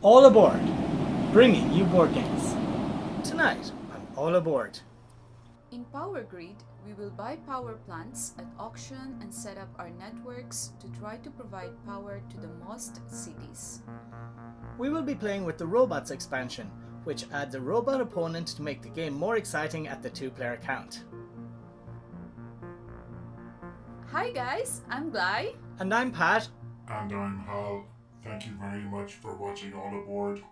All aboard, bringing you board games. Tonight on All Aboard. In Power Grid, we will buy power plants at auction and set up our networks to try to provide power to the most cities. We will be playing with the Robots expansion, which adds a robot opponent to make the game more exciting at the 2-player count. Hi guys, I'm Glai. And I'm Pat. And I'm Hal. Thank you very much for watching All Aboard.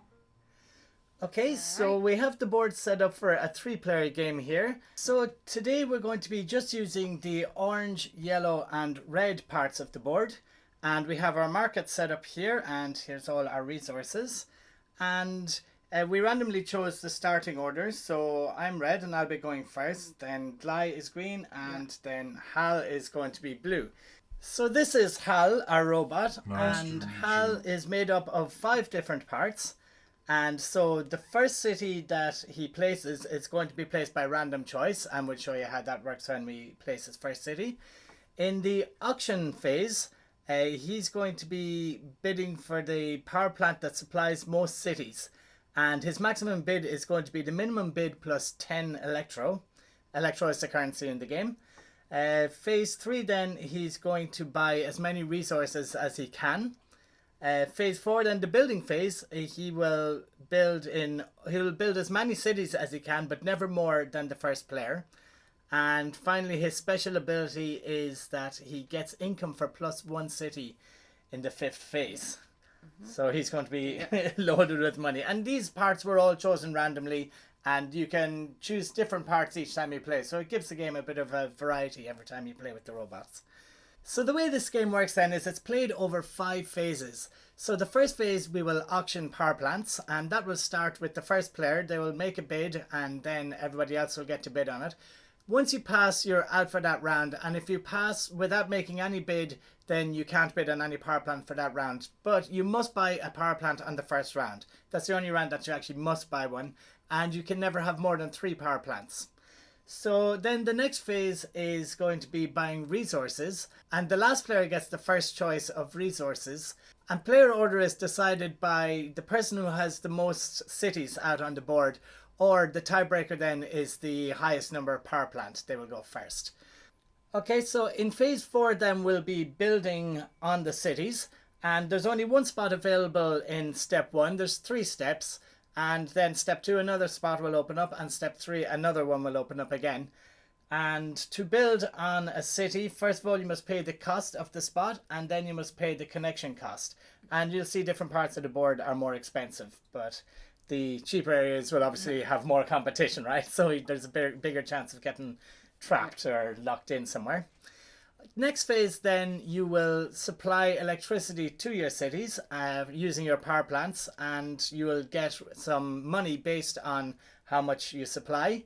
Okay, so we have the board set up for a 3-player game here. So today we're going to be just using the orange, yellow and red parts of the board. And we have our market set up here, and here's all our resources. And we randomly chose the starting order. So I'm red and I'll be going first. Then Glai is green and then Hal is going to be blue. So this is Hal, our robot. Nice and to meet Hal you. is made up of 5 different parts. And so the first city that he places is going to be placed by random choice, and we'll show you how that works when we place his first city. In the auction phase, he's going to be bidding for the power plant that supplies most cities. And his maximum bid is going to be the minimum bid plus 10 electro. Electro is the currency in the game. Phase 3 then, he's going to buy as many resources as he can. Phase 4 then, the building phase, he'll build as many cities as he can, but never more than the first player. And finally, his special ability is that he gets income for plus 1 city in the 5th phase. So he's going to be loaded with money. And these parts were all chosen randomly, and you can choose different parts each time you play. So it gives the game a bit of a variety every time you play with the robots. So the way this game works then is it's played over 5 phases. So the first phase we will auction power plants, and that will start with the first player. They will make a bid and then everybody else will get to bid on it. Once you pass, you're out for that round, and if you pass without making any bid, then you can't bid on any power plant for that round. But you must buy a power plant on the first round. That's the only round that you actually must buy one, and you can never have more than 3 power plants. So then the next phase is going to be buying resources, and the last player gets the first choice of resources. And player order is decided by the person who has the most cities out on the board, or the tiebreaker then is the highest number of power plant. They will go first. Okay, so in phase 4 then we'll be building on the cities, and there's only 1 spot available in step 1. There's 3 steps. And then step 2, another spot will open up, and step 3, another one will open up again. And to build on a city, first of all, you must pay the cost of the spot, and then you must pay the connection cost. And you'll see different parts of the board are more expensive, but the cheaper areas will obviously have more competition, right? So there's a bigger chance of getting trapped or locked in somewhere. Next phase then, you will supply electricity to your cities using your power plants, and you will get some money based on how much you supply.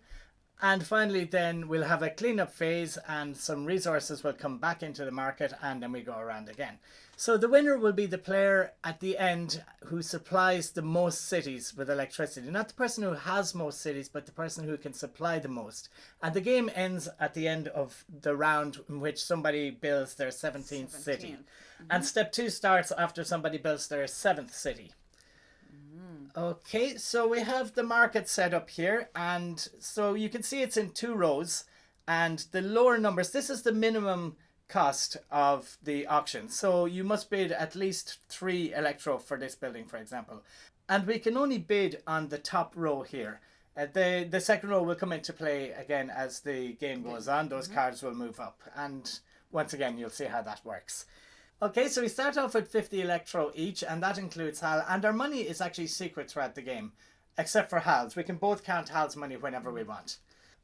And finally then we'll have a cleanup phase, and some resources will come back into the market, and then we go around again. So the winner will be the player at the end who supplies the most cities with electricity. Not the person who has most cities, but the person who can supply the most. And the game ends at the end of the round in which somebody builds their 17th city. And step 2 starts after somebody builds their 7th city. Okay, so we have the market set up here, and so you can see it's in 2 rows, and the lower numbers, this is the minimum cost of the auction. So you must bid at least 3 electro for this building, for example. And we can only bid on the top row here. The second row will come into play again as the game goes on. Those cards will move up, and once again you'll see how that works. Okay, so we start off with 50 electro each, and that includes Hal, and our money is actually secret throughout the game, except for Hal's. We can both count Hal's money whenever we want.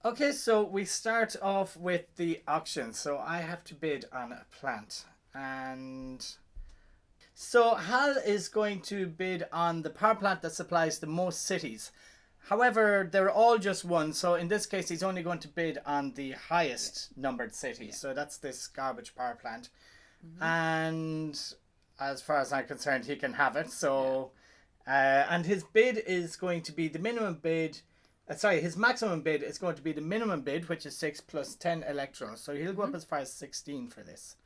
Okay, so we start off with the auction. So I have to bid on a plant, and so Hal is going to bid on the power plant that supplies the most cities. However, they're all just 1, so in this case he's only going to bid on the highest numbered city. So that's this garbage power plant. And as far as I'm concerned, he can have it. So and his bid is going to be the minimum bid. His maximum bid is going to be the minimum bid, which is 6 plus 10 electro. So he'll go up as far as 16 for this.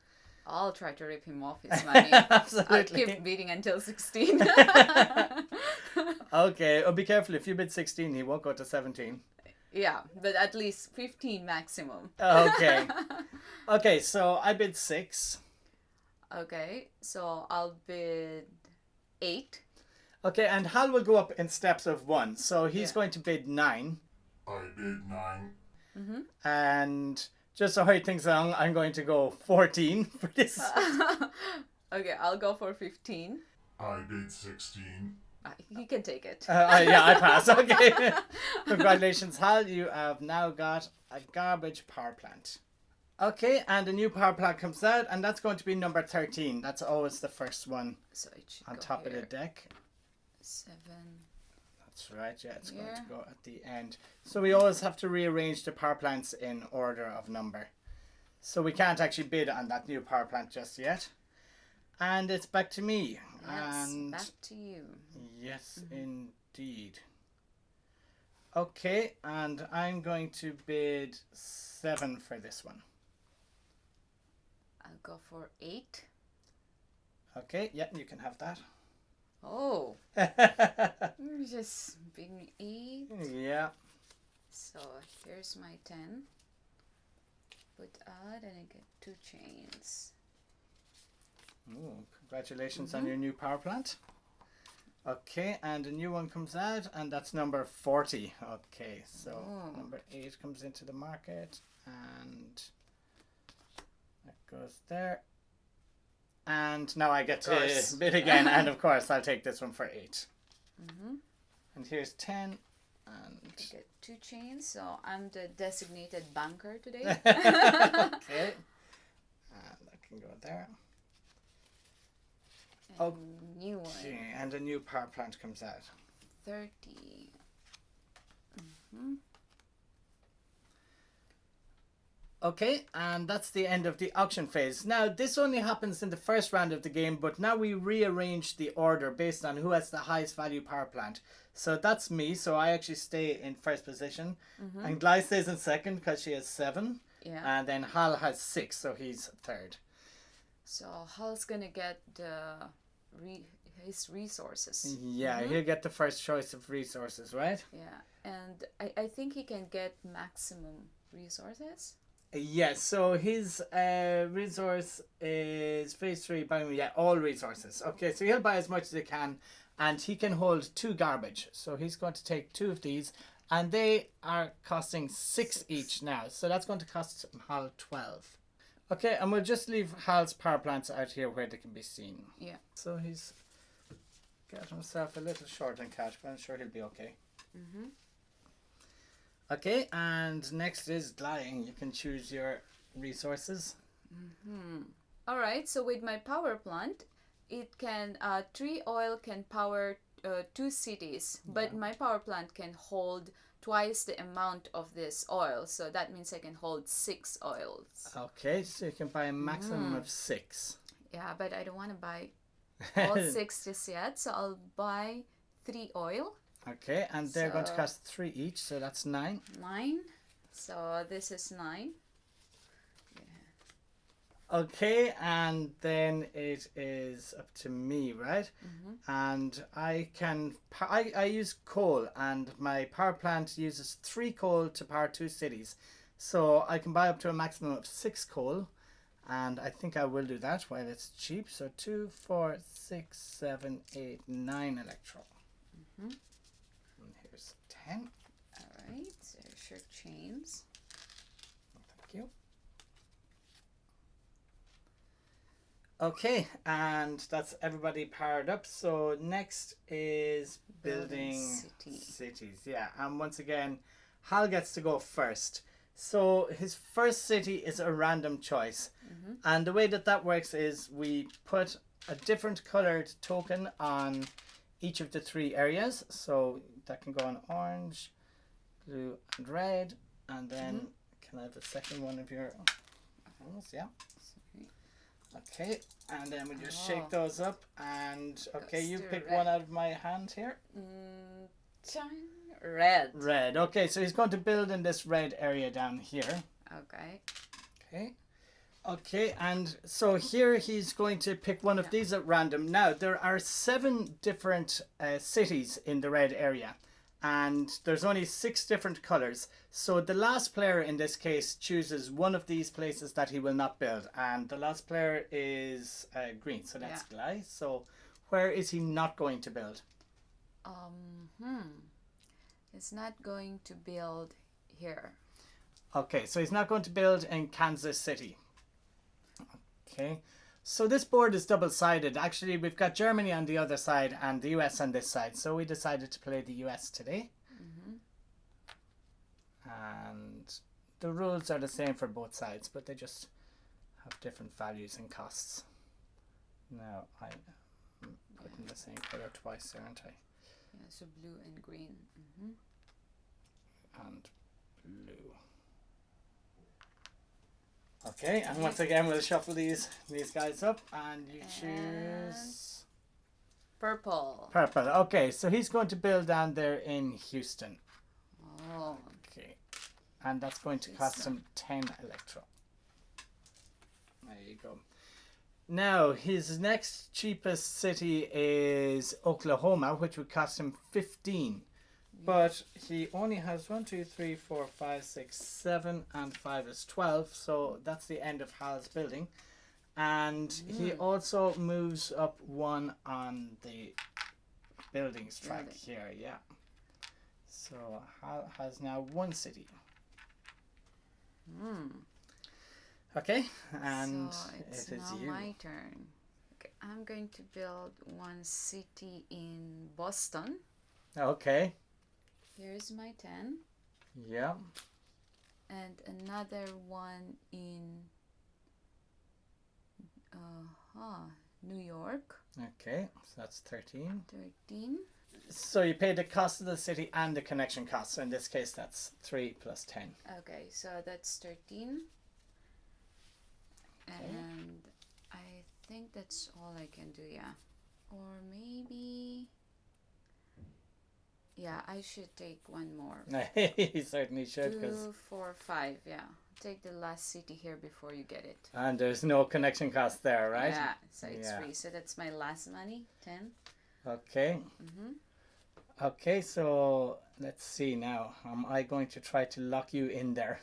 I'll try to rip him off his money. Absolutely. I'll keep bidding until 16. Okay, oh, be careful. If you bid 16, he won't go to 17. Yeah, but at least 15 maximum. Okay. Okay, so I bid 6. Okay, so I'll bid 8. Okay, and Hal will go up in steps of 1. So he's Yeah. going to bid 9. I bid 9. And just to hurry things along, I'm going to go 14 for this. Okay, I'll go for 15. I bid 16. He can take it. Yeah, I pass. Okay. Congratulations, Hal. You have now got a garbage power plant. Okay, and a new power plant comes out, and that's going to be number 13. That's always the first one So it should on go top here. of the deck. 7. That's right, yeah, it's going Here. to go at the end. So we always have to rearrange the power plants in order of number. So we can't actually bid on that new power plant just yet. And it's back to me. Yes, And back to you. yes, indeed. Okay, and I'm going to bid 7 for this one. I'll go for 8. Okay, yeah, you can have that. Oh, just being 8. Yeah. So here's my 10. Put add and I get 2 chains. Ooh, congratulations on your new power plant. Okay, and a new one comes out, and that's number 40. Okay, so Oh. number 8 comes into the market, and that goes there. And now I get to course. bid again, and of course I'll take this one for 8. Mm-hmm. And here's 10, I and get 2 chains, so I'm the designated banker today. okay, and that can go there. And new one. Okay, and a new power plant comes out. 30. Mm-hmm. Okay, and that's the end of the auction phase. Now, this only happens in the first round of the game, but now we rearrange the order based on who has the highest value power plant. So that's me, so I actually stay in first position. And Glai stays in second because she has 7. Yeah. And then Hal has 6, so he's third. So Hal's gonna get his resources. Yeah, he'll get the first choice of resources, right? Yeah, and I think he can get maximum resources. Yes, so his resource is phase 3, all resources. Okay, so he'll buy as much as he can, and he can hold 2 garbage. So he's going to take 2 of these, and they are costing 6 each now. So that's going to cost Hal 12. Okay, and we'll just leave Hal's power plants out here where they can be seen. Yeah. So he's got himself a little short on cash, but I'm sure he'll be okay. Mm-hmm. Okay, and next is Glai. You can choose your resources. All right. So with my power plant, it can 3 oil can power 2 cities, but my power plant can hold twice the amount of this oil. So that means I can hold 6 oils. Okay, so you can buy a maximum of 6. Yeah, but I don't want to buy all 6 just yet. So I'll buy 3 oil. Okay, and they're going to So- cost 3 each, so that's 9. 9. So this is 9. Okay, and then it is up to me, right? And I can I use coal, and my power plant uses 3 coal to power 2 cities, so I can buy up to a maximum of 6 coal, and I think I will do that while it's cheap. So 2, 4, 6, 7, 8, 9 electro. And here's 10. All right. So there's your chains. Thank you. Okay, and that's everybody powered up. So next is building cities. Yeah, and once again, Hal gets to go first. So his first city is a random choice. And the way that works is we put a different colored token on each of the 3 areas. So that can go on orange, blue, and red. And then, can I have a second one of your... Yeah. Okay, and then we just shake those up, and okay, you Goes to pick red. one out of my hand here. Red. Red. Okay, so he's going to build in this red area down here. Okay. Okay, Okay, and so here he's going to pick one of Yeah. these at random. Now, there are 7 different cities in the red area, and there's only 6 different colors. So the last player in this case chooses one of these places that he will not build, and the last player is green, so that's Glai. So where is he not going to build? It's not going to build here. Okay, so he's not going to build in Kansas City. Okay, so this board is double-sided. Actually, we've got Germany on the other side and the US on this side. So we decided to play the US today. And the rules are the same for both sides, but they just have different values and costs. Now, I'm putting the same color twice, aren't I? Yeah, so blue and green. And blue. Okay, and once again we'll shuffle these guys up, and you choose Purple. purple. Okay, so he's going to build down there in Houston. Oh. Okay, and that's going to cost him 10 electro. There you go. Now his next cheapest city is Oklahoma, which would cost him 15. But he only has 1, 2, 3, 4, 5, 6, 7, and 5 is 12. So that's the end of Hal's building. And he also moves up 1 on the buildings track here. Yeah. So Hal has now 1 city. Okay, and so it's it is now you. my turn. Okay, I'm going to build 1 city in Boston. Okay. Here's my 10. Yeah. And another one in New York. Okay, so that's 13. 13. So you pay the cost of the city and the connection cost. So in this case, that's 3 plus 10. Okay, so that's 13. And I think that's all I can do, yeah. Or maybe... Yeah, I should take one more. He certainly should. 2, 4, 5, yeah. Take the last city here before you get it. And there's no connection cost there, right? Yeah, so it's free. So that's my last money, 10. Okay. Okay, so let's see now. Am I going to try to lock you in there?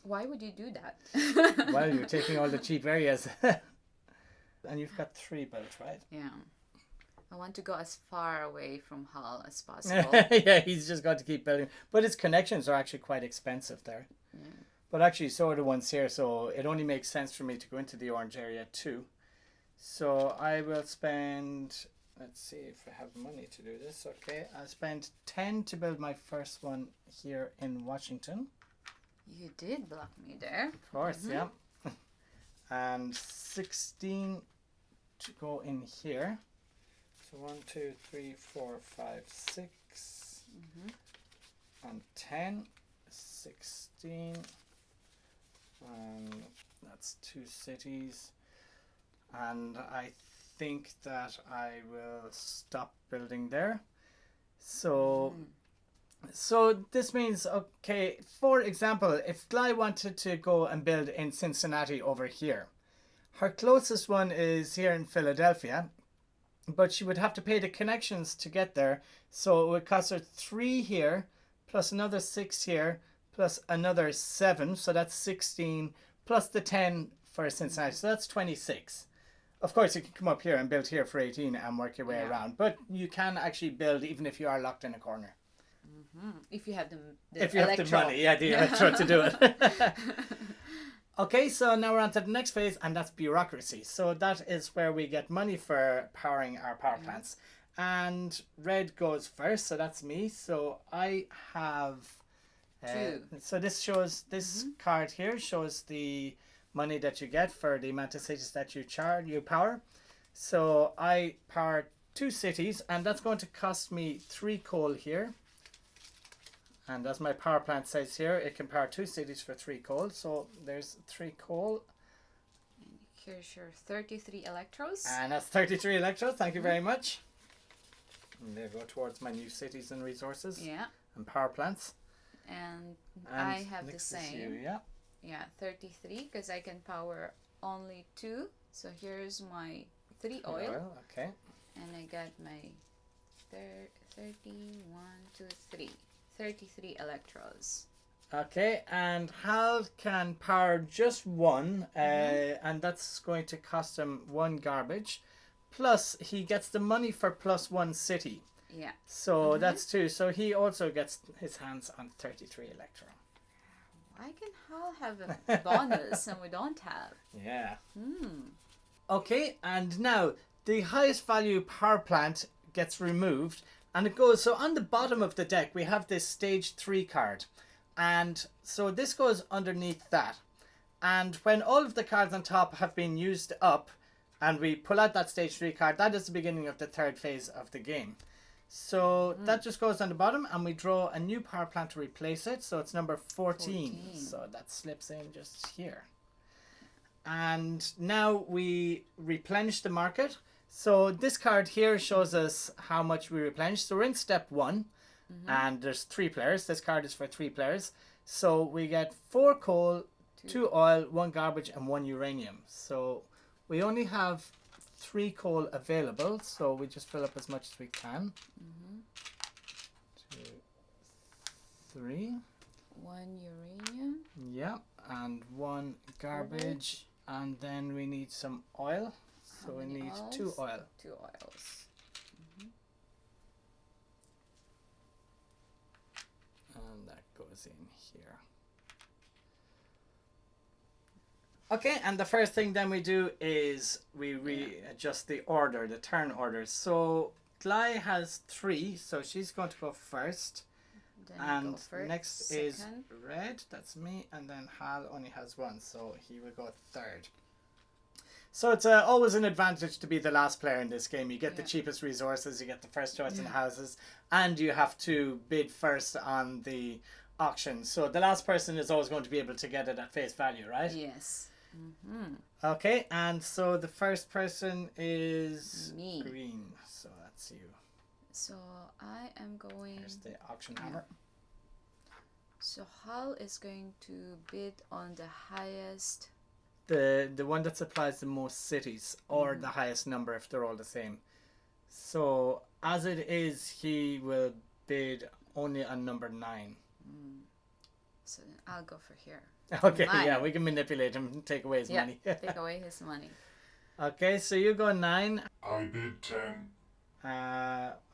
Why would you do that? Well, you're taking all the cheap areas. And you've got 3 built, right? Yeah. I want to go as far away from Hull as possible. Yeah, he's just got to keep building. But his connections are actually quite expensive there. But actually, so are the ones here. So it only makes sense for me to go into the orange area too. So I will spend... Let's see if I have money to do this. Okay, I'll spend 10 to build my first one here in Washington. You did block me there. Of course, yeah. And 16 to go in here. So 1, 2, 3, 4, 5, 6. And 10. 16. And that's 2 cities. And I think that I will stop building there. So this means, okay, for example, if Glai wanted to go and build in Cincinnati over here, her closest one is here in Philadelphia, but she would have to pay the connections to get there. So it would cost her 3 here, plus another 6 here, plus another 7. So that's 16, plus the 10 for Cincinnati. So that's 26. Of course, you can come up here and build here for 18 and work your way around. But you can actually build even if you are locked in a corner. If you have the money, the electro to do it. Okay, so now we're on to the next phase, and that's bureaucracy. So that is where we get money for powering our power plants. And red goes first, so that's me. So I have... 2. So this shows, this card here shows the money that you get for the amount of cities that you power. So I power 2 cities, and that's going to cost me 3 coal here. And as my power plant says here, it can power 2 cities for 3 coal. So there's 3 coal. And here's your 33 electros. And that's 33 electros. Thank you very much. And they go towards my new cities and resources. Yeah. And power plants. And And I have the next is same. you, yeah. Yeah, 33 because I can power only 2. So here's my 3 oil. Okay. And I got my 31, 2, 3. 33 electros. Okay, and Hal can power just one, and that's going to cost him 1 garbage. Plus, he gets the money for +1 city. Yeah. So that's 2. So he also gets his hands on 33 electro. Why can Hal have a bonus and we don't have? Yeah. Okay, and now the highest value power plant gets removed, and it goes. So on the bottom of the deck, we have this stage 3 card. And so this goes underneath that. And when all of the cards on top have been used up and we pull out that stage 3 card, that is the beginning of the 3rd phase of the game. So that just goes on the bottom and we draw a new power plant to replace it. So it's number 14. So that slips in just here. And now we replenish the market. So this card here shows us how much we replenish. So we're in step 1. And there's 3 players. This card is for 3 players. So we get 4 coal, 2 oil, 1 garbage, and 1 uranium. So we only have 3 coal available. So we just fill up as much as we can. 2, 3. 1 uranium. Yeah, and 1 garbage. And then we need some oil. So we need oils? 2 oil. 2 oils. And that goes in here. Okay, and the first thing then we do is we readjust the order, the turn orders. So Glai has 3, so she's going to go first. Then And go for next second. is Red, that's me, and then Hal only has 1, so he will go 3rd. So it's always an advantage to be the last player in this game. You get the cheapest resources, you get the first choice in houses, and you have to bid first on the auction. So the last person is always going to be able to get it at face value, right? Yes. Okay, and so the first person is Me. green, so that's you. So I am going. Here's the auction hammer. So Hal is going to bid on the highest. The one that supplies the most cities, or the highest number if they're all the same. So as it is, he will bid only on number 9. So then I'll go for here. Okay, 9. yeah, we can manipulate him and take away his Yeah, money. take away his money. Okay, so you go 9. I bid 10.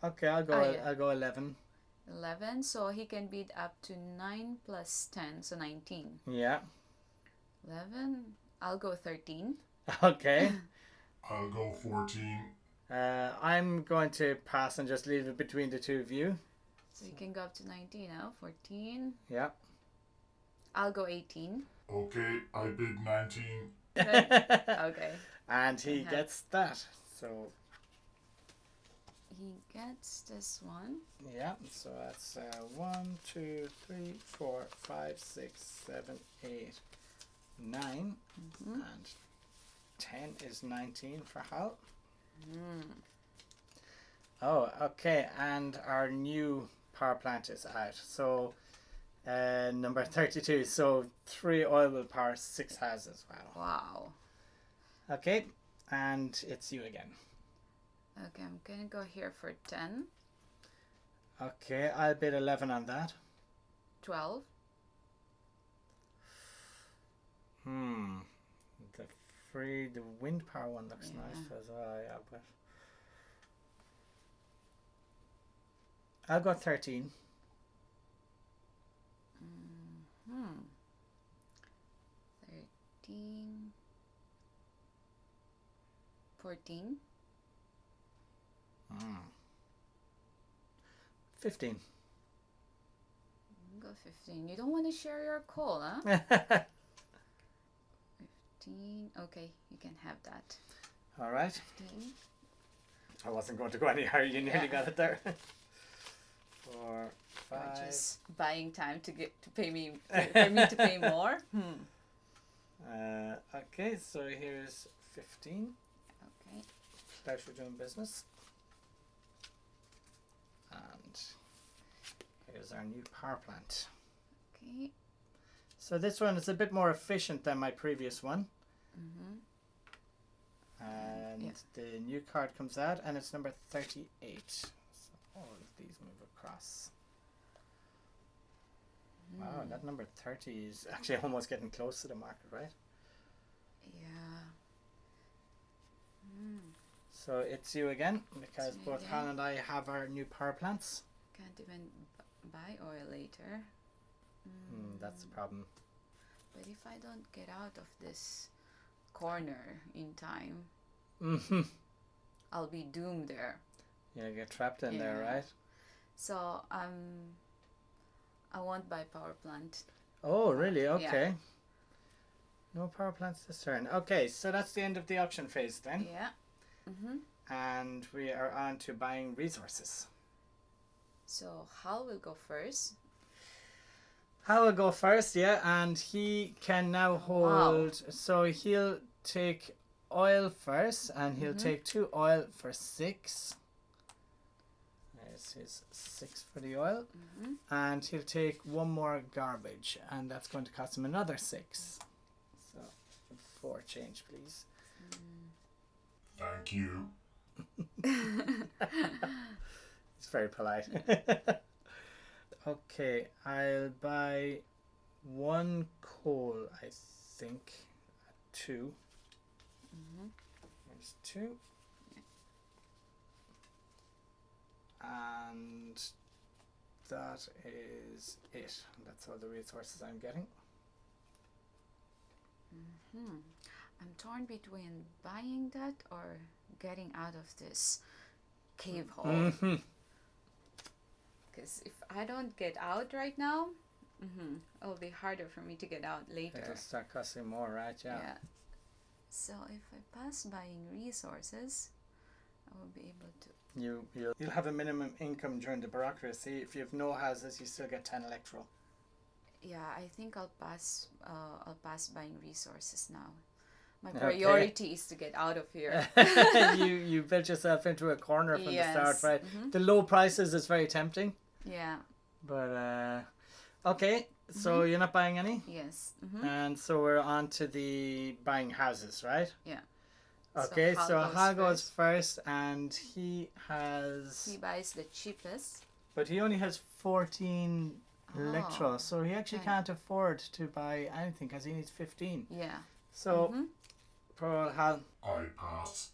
Okay, I'll go. Oh, yeah. I'll go 11. 11. So he can bid up to 9 plus 10, so 19. Yeah. 11. I'll go 13. Okay. I'll go 14. I'm going to pass and just leave it between the two of you. So you can go up to 19 now. 14. Yeah. I'll go 18. Okay, I bid 19. Okay. And he gets that. So He gets this one. yeah. So that's 1, 2, 3, 4, 5, 6, 7, 8, 9, and 10 is 19 for Hal. Oh, okay. And our new power plant is out. So number 32. So 3 oil will power 6 houses. Wow. Wow. Okay, and it's you again. Okay, I'm gonna go here for 10. Okay, I'll bid 11 on that. 12. The wind power one looks nice as well, yeah, but I'll go 13. 13. 14. 15. Go 15. You don't want to share your coal, huh? 15. Okay, you can have that. All right. 15. I wasn't going to go any higher. You nearly got it there. 4, 5. Just buying time to pay me for me to pay more. Okay, so here's 15. Okay. Pleasure doing business. And here's our new power plant. Okay. So this one is a bit more efficient than my previous one. Mm-hmm. And Yeah. the new card comes out, and it's number 38. So all of these move across. Wow, that number 30 is actually almost getting close to the market, right? Yeah. So it's you again, because It's me both again. Hal and I have our new power plants. Can't even buy oil later. That's the problem. But if I don't get out of this corner in time, Mm-hmm. I'll be doomed there. You get trapped in there, Yeah. right? So I won't buy power plant. Oh, really? Okay. Yeah. No power plants this turn. Okay, so that's the end of the auction phase then. Yeah. Mm-hmm. And we are on to buying resources. So Hal will go first. Hal will go first, yeah, and he can now hold. Wow. So he'll take oil first, and he'll take 2 oil for 6. There's his 6 for the oil. And he'll take 1 more garbage, and that's going to cost him another 6. So 4 change, please. Thank you. It's very polite. Okay, I'll buy 1 coal, I think. 2. There's 2. And that is it. That's all the resources I'm getting. I'm torn between buying that or getting out of this cave hole. Because if I don't get out right now, it'll be harder for me to get out later. It'll start costing more, right? Yeah. So if I pass buying resources, I will be able to. You'll have a minimum income during the bureaucracy. If you have no houses, you still get 10 electoral. Yeah, I think I'll pass. I'll pass buying resources now. My Okay. priority is to get out of here. you built yourself into a corner from the start, Yes. right? The low prices is very tempting. Yeah. But okay, so you're not buying any, Yes. and so we're on to the buying houses, right? Yeah. Okay, so Hal Hal goes first, and he has, He buys the cheapest. but he only has 14 electro, so he actually okay. can't afford to buy anything because he needs 15. Yeah. So, poor Hal. I pass.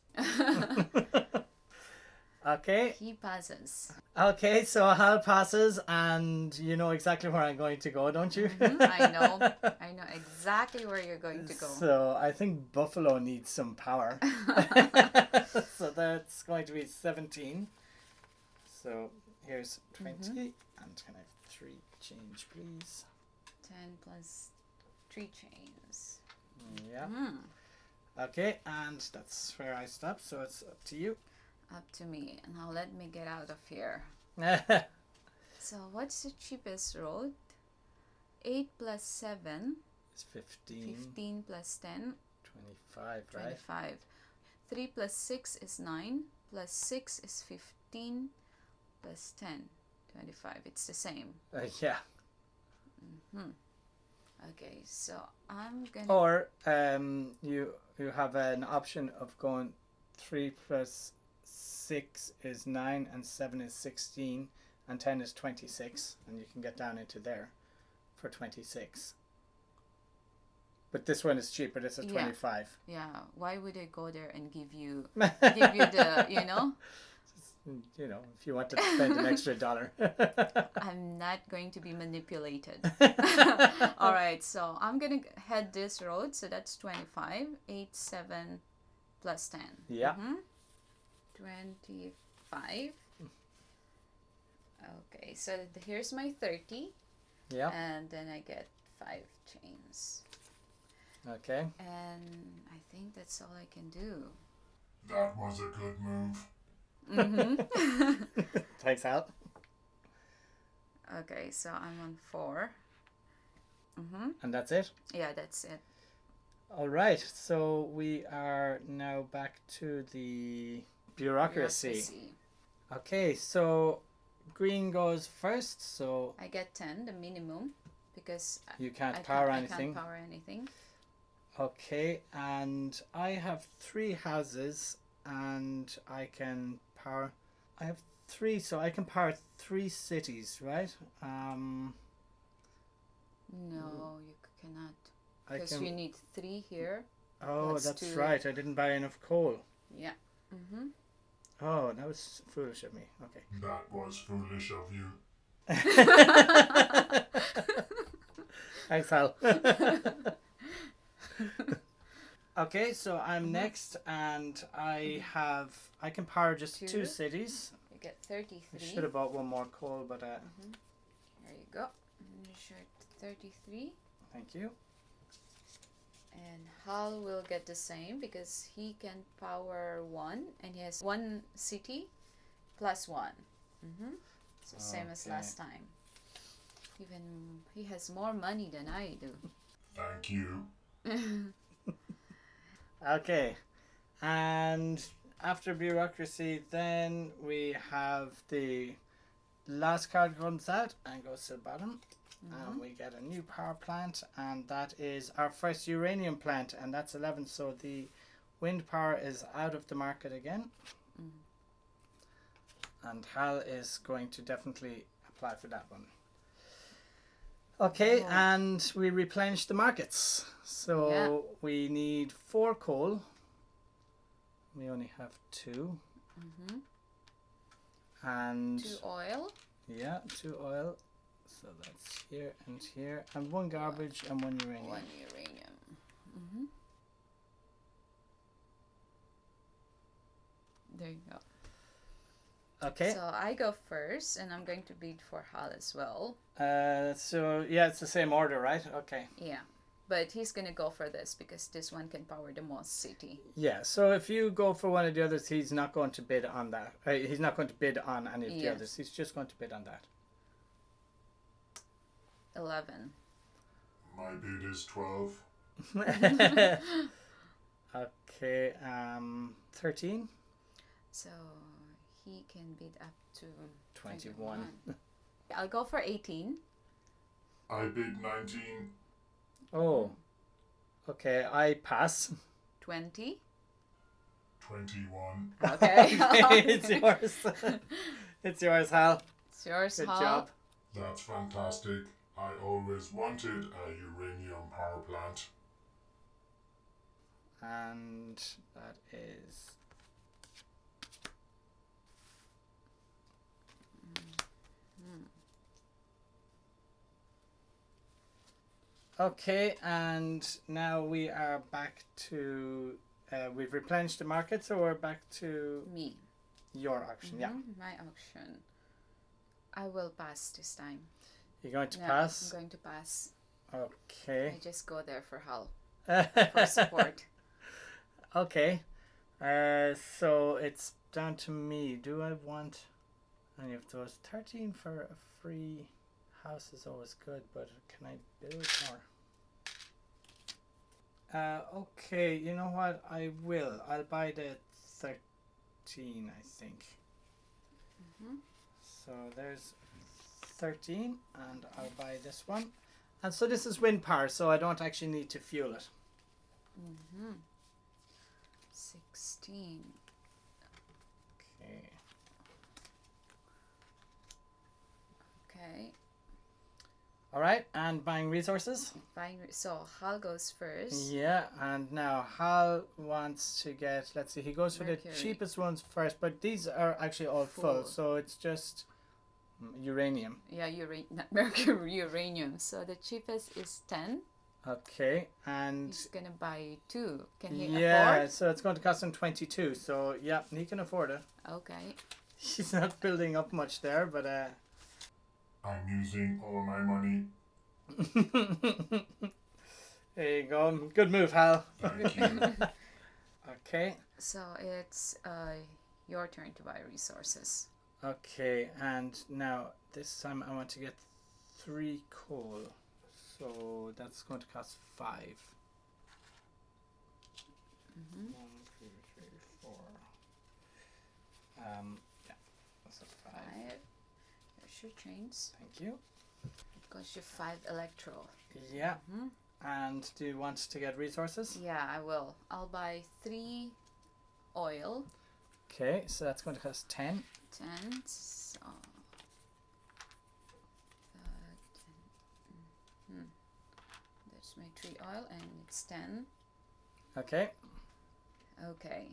Okay. He passes. Okay, so Hal passes, and you know exactly where I'm going to go, don't you? I know. I know exactly where you're going to go. So I think Buffalo needs some power. So that's going to be 17. So here's 20, and can I have 3 change, please? 10 plus 3 chains. Yeah. Okay, and that's where I stop, so it's up to you. Up to me. And now let me get out of here. So what's the cheapest road? 8 plus 7. It's 15. 15 plus 10. 25, right? 25. 3 plus 6 is 9. Plus 6 is 15. Plus 10. 25. It's the same. Yeah. Okay, so I'm gonna. Or you have an option of going 3 plus 6 is 9, and 7 is 16, and 10 is 26, and you can get down into there for 26. But this one is cheaper. This is 25. Yeah, why would I go there and give you the, You know, if you want to spend an extra $1. I'm not going to be manipulated. All right, so I'm going to head this road. So that's 25. 8, 7 plus 10. Yeah. 25. Okay, so here's my 30. Yeah. And then I get 5 chains. Okay. And I think that's all I can do. That was a good move. Thanks, Al. Okay, so I'm on 4. And that's it? Yeah, that's it. All right. So we are now back to the bureaucracy. Okay, so green goes first. So I get 10, the minimum. because You can't power I anything. can't power anything. Okay, and I have 3 houses, and I can power. I have 3, so I can power 3 cities, right? No, you cannot. I Because can. you need 3 here. Oh, That's that's 2. right. I didn't buy enough coal. Yeah. Mm-hmm. Oh, that was foolish of me. Okay. That was foolish of you. Thanks, Hal. Okay, so I'm next, and I can power just 2 2. cities. You get I 33. should have bought one more coal, but There you go. You should 33. thank you. And Hal will get the same because he can power 1 and he has 1 city plus 1. Mm-hmm. So same as Okay. last time. Even he has more money than I do. Thank you. Okay, and after bureaucracy, then we have the last card comes out and goes to the bottom. And we get a new power plant, and that is our first uranium plant, and that's 11. So the wind power is out of the market again. And Hal is going to definitely apply for that one. Okay, and we replenish the markets. So we need 4 coal. We only have 2. And 2 oil. yeah, 2 oil. So that's here and here, and 1 garbage and 1 uranium. 1 uranium. There you go. Okay. So I go first, and I'm going to bid for Hal as well. So yeah, it's the same order, right? Okay. Yeah, but he's gonna go for this because this one can power the most city. Yeah. So if you go for one of the others, he's not going to bid on that. He's not going to bid on any of the Yes. others. He's just going to bid on that. 11. My bid is 12. Okay. 13. So he can bid up to 21. I'll go for 18. I bid 19. Oh. Okay. I pass. 20. 21. Okay. It's yours. It's yours, Hal. It's yours, Good Hal. job. That's fantastic. I always wanted a uranium power plant. And that is okay, and now we are back to we've replenished the market, so we're back to Me. your auction. Yeah, My auction. I will pass this time. you're going to Yeah, pass. I'm going to pass. Okay. I just go there for Hal. For support. Okay. So it's down to me. Do I want any of those? 13 for a free house is always good, but can I build more? Okay, you know what? I will. I'll buy the 13, I think. So there's 13, and I'll buy this one. And so this is wind power, so I don't actually need to fuel it. 16. Okay. Okay. All right, and buying resources. So Hal goes first. Yeah, and now Hal wants to get, let's see, he goes for Mercury. the cheapest ones first, but these are actually all full, Full. so it's just uranium. Yeah, not mercury, uranium. So the cheapest is 10. Okay, and He's gonna buy 2. Can he yeah, afford? so it's going to cost him 22, so yeah, he can afford it. Okay. He's not building up much there, but I'm using all my money. there you go. Good move, Hal. Thank you. Okay. So it's your turn to buy resources. Okay, and now this time I want to get 3 coal. So that's going to cost 5. 1, 2, 3, 4. Yeah, that's a 5. 5. There's your chains. Thank you. It costs you 5 electro. Yeah. And do you want to get resources? Yeah, I will. I'll buy 3 oil. Okay, so that's going to cost 10. 10. So, 10. There's my 3 oil, and it's 10. Okay. Okay.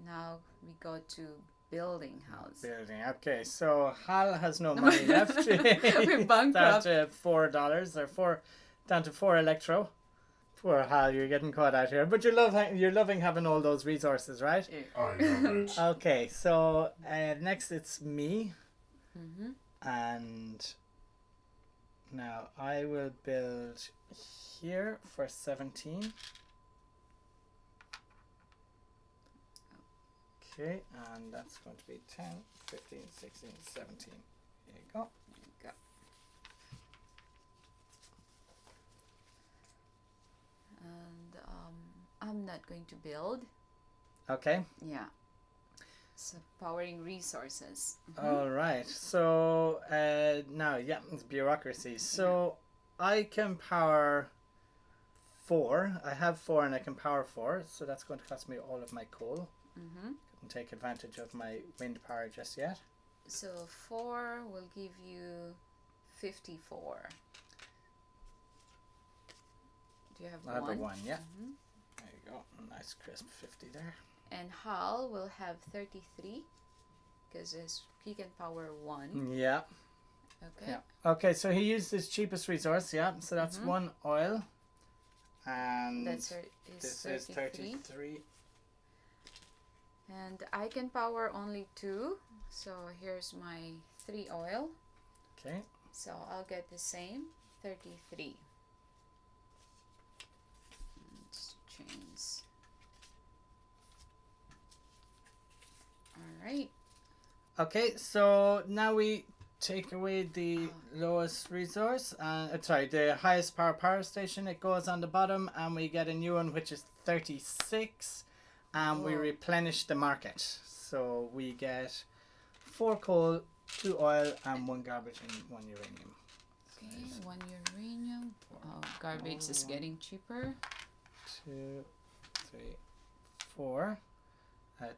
Now we go to building house. Building. Okay, so Hal has no money left. We're bankrupt. Down to $4 or down to 4 electro. Poor Hal, you're getting caught out here. But you're loving having all those resources, right? I love it. Okay, so next it's me. Mm-hmm. And now I will build here for 17. Okay, and that's going to be 10, 15, 16, 17. There you go. Go. And I'm not going to build. Okay. Yeah. So powering resources. All right. So now, yeah, it's bureaucracy. So I can power 4. I have 4 and I can power 4. So that's going to cost me all of my coal. Mm-hmm. Couldn't take advantage of my wind power just yet. So 4 will give you 54. Do you have I have one? a 1, yeah. Mm-hmm. There you go. Nice crisp 50 there. And Hal will have 33 because he can power 1. Yeah. Okay. Yeah. Okay, so he used his cheapest resource, yeah. So that's 1 oil. And That's this is 33. And I can power only 2. So here's my 3 oil. Okay. So I'll get the same 33. Let's chains. All right. Okay, so now we take away the lowest resource. Sorry, the highest power station. It goes on the bottom, and we get a new one, which is 36, and we replenish the market. So we get 4 coal, 2 oil, and 1 garbage and 1 uranium. Okay, 1 uranium. Oh, garbage is getting cheaper. 2, 3, 4,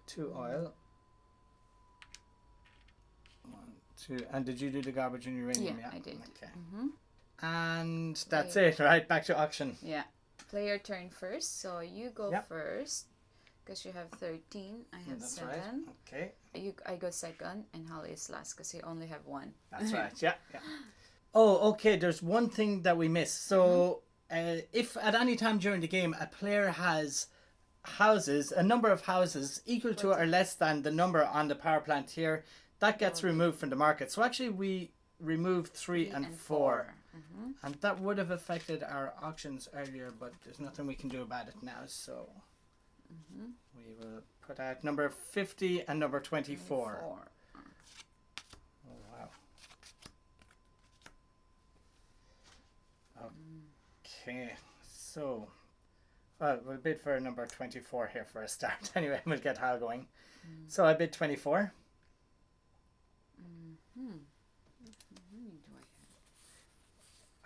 2 oil. 1, 2, and did you do the garbage and uranium? Yeah, I did. Okay. Mm-hmm. And that's it, right? Back to auction. Yeah. Player turn first, so you go Yep. first because you have 13. I have That's 7. right. Okay. I go second, and Hal is last because he only have 1. That's right. Yeah. Oh, okay. There's one thing that we missed. So, if at any time during the game a player has a number of houses equal to or less than the number on the power plant here, that gets removed from the market. So actually, we removed 3 and 4. Mm-hmm. And that would have affected our auctions earlier, but there's nothing we can do about it now. So we will put out number 50 and number 24. Oh, wow. Okay, so we'll bid for number 24 here for a start. Anyway, we'll get Hal going. So I bid 24.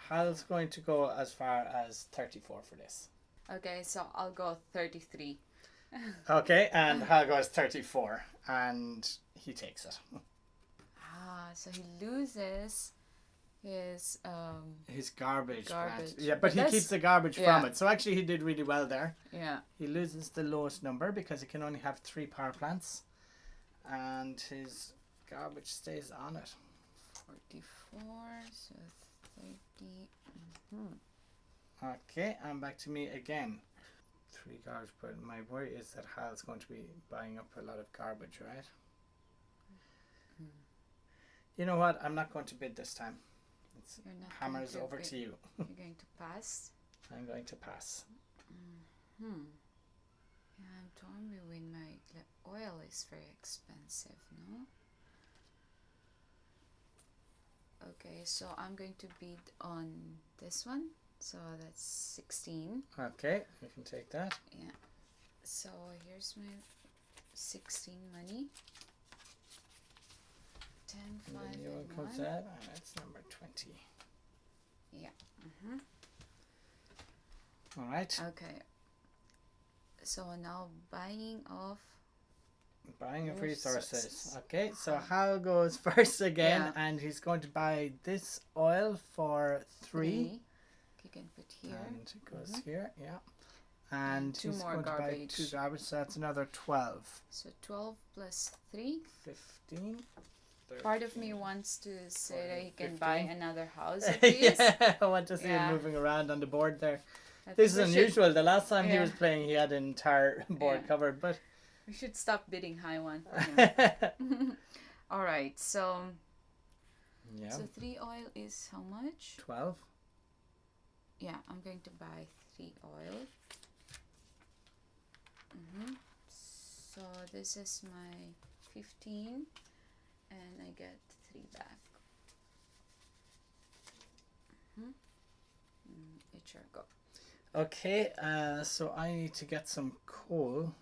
Hal's going to go as far as 34 for this. Okay, so I'll go 33. Okay, and Hal goes 34, and he takes it. So he loses his garbage plant. Garbage. Yeah, but he That's- keeps the garbage yeah. from it. So actually he did really well there. yeah. He loses the lowest number because he can only have 3 power plants. And his garbage stays on it. 44, so 30. Okay, and back to me again. 3 garbage, but my worry is that Hal's going to be buying up a lot of garbage, right? You know what? I'm not going to bid this time. It's You're not hammers going to over bid. to you. You're going to pass. I'm going to pass. Yeah, I'm torn between my oil is very expensive, no? Okay, so I'm going to bid on this one. So that's 16. Okay, you can take that. Yeah. So here's my 16 money. 10, 5, And then you and comes 1. out, and it's number 20. Yeah. All right. Okay. So now buying of Buying of resources. resources. Okay, so Hal goes first again, Yeah. and he's going to buy this oil for 3. You can put here. And it goes here, yeah. And two he's more going to buy 2 garbage. garbage, so that's another 12. So 12 plus 3. 15. Part of 13, me wants to say 14, that he can 15. buy another house of these. Yeah, I want to see Yeah. him moving around on the board there. I This is think we should- unusual. The last time he Yeah. was playing, he had an entire board Yeah. covered, but... We should stop bidding high one for him. All right, so Yeah. so 3 oil is how much? 12. Yeah, I'm going to buy 3 oil. So this is my 15, and I get 3 back. go. Okay, so I need to get some coal.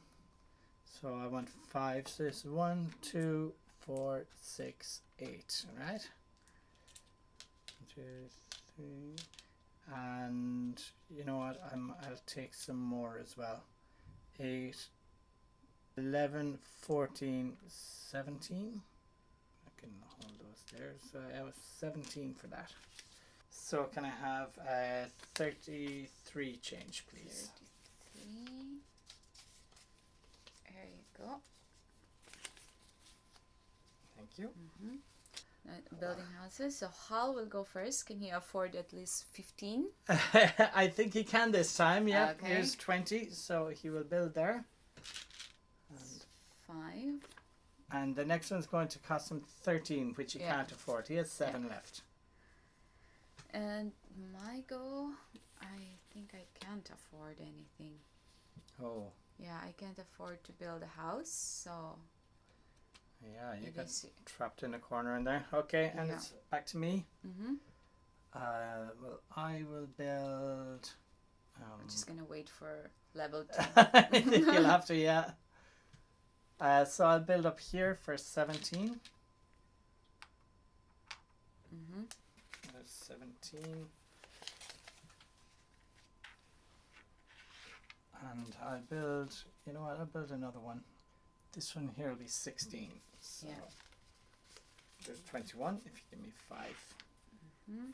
So I want 5. So it's 1, 2, 4, 6, 8. Right? 1, 2, 3. And you know what? I'll take some more as well. 8, 11, 14, 17. I can hold those there. So I was 17 for that. So can I have 33 change, please? 33. There you go. Thank you. Building houses. So Hal will go first. Can he afford at least 15? I think he can this time. Yeah. Okay. Here's 20, so he will build there. 5. And the next one's going to cost him 13, which he Yeah. can't afford. He has 7 left. And my go, I think I can't afford anything. Oh. Yeah, I can't afford to build a house, so Yeah, you it got is. trapped in a corner in there. Okay, and Yeah. it's back to me. Mm-hmm. Well, I will build... I'm just gonna wait for level 2. I think you'll have to, yeah. So I'll build up here for 17. Mm-hmm. There's 17. And I'll build, you know what, I'll build another one. This one here will be 16. So Yeah. there's 21 if you give me 5. Mm-hmm.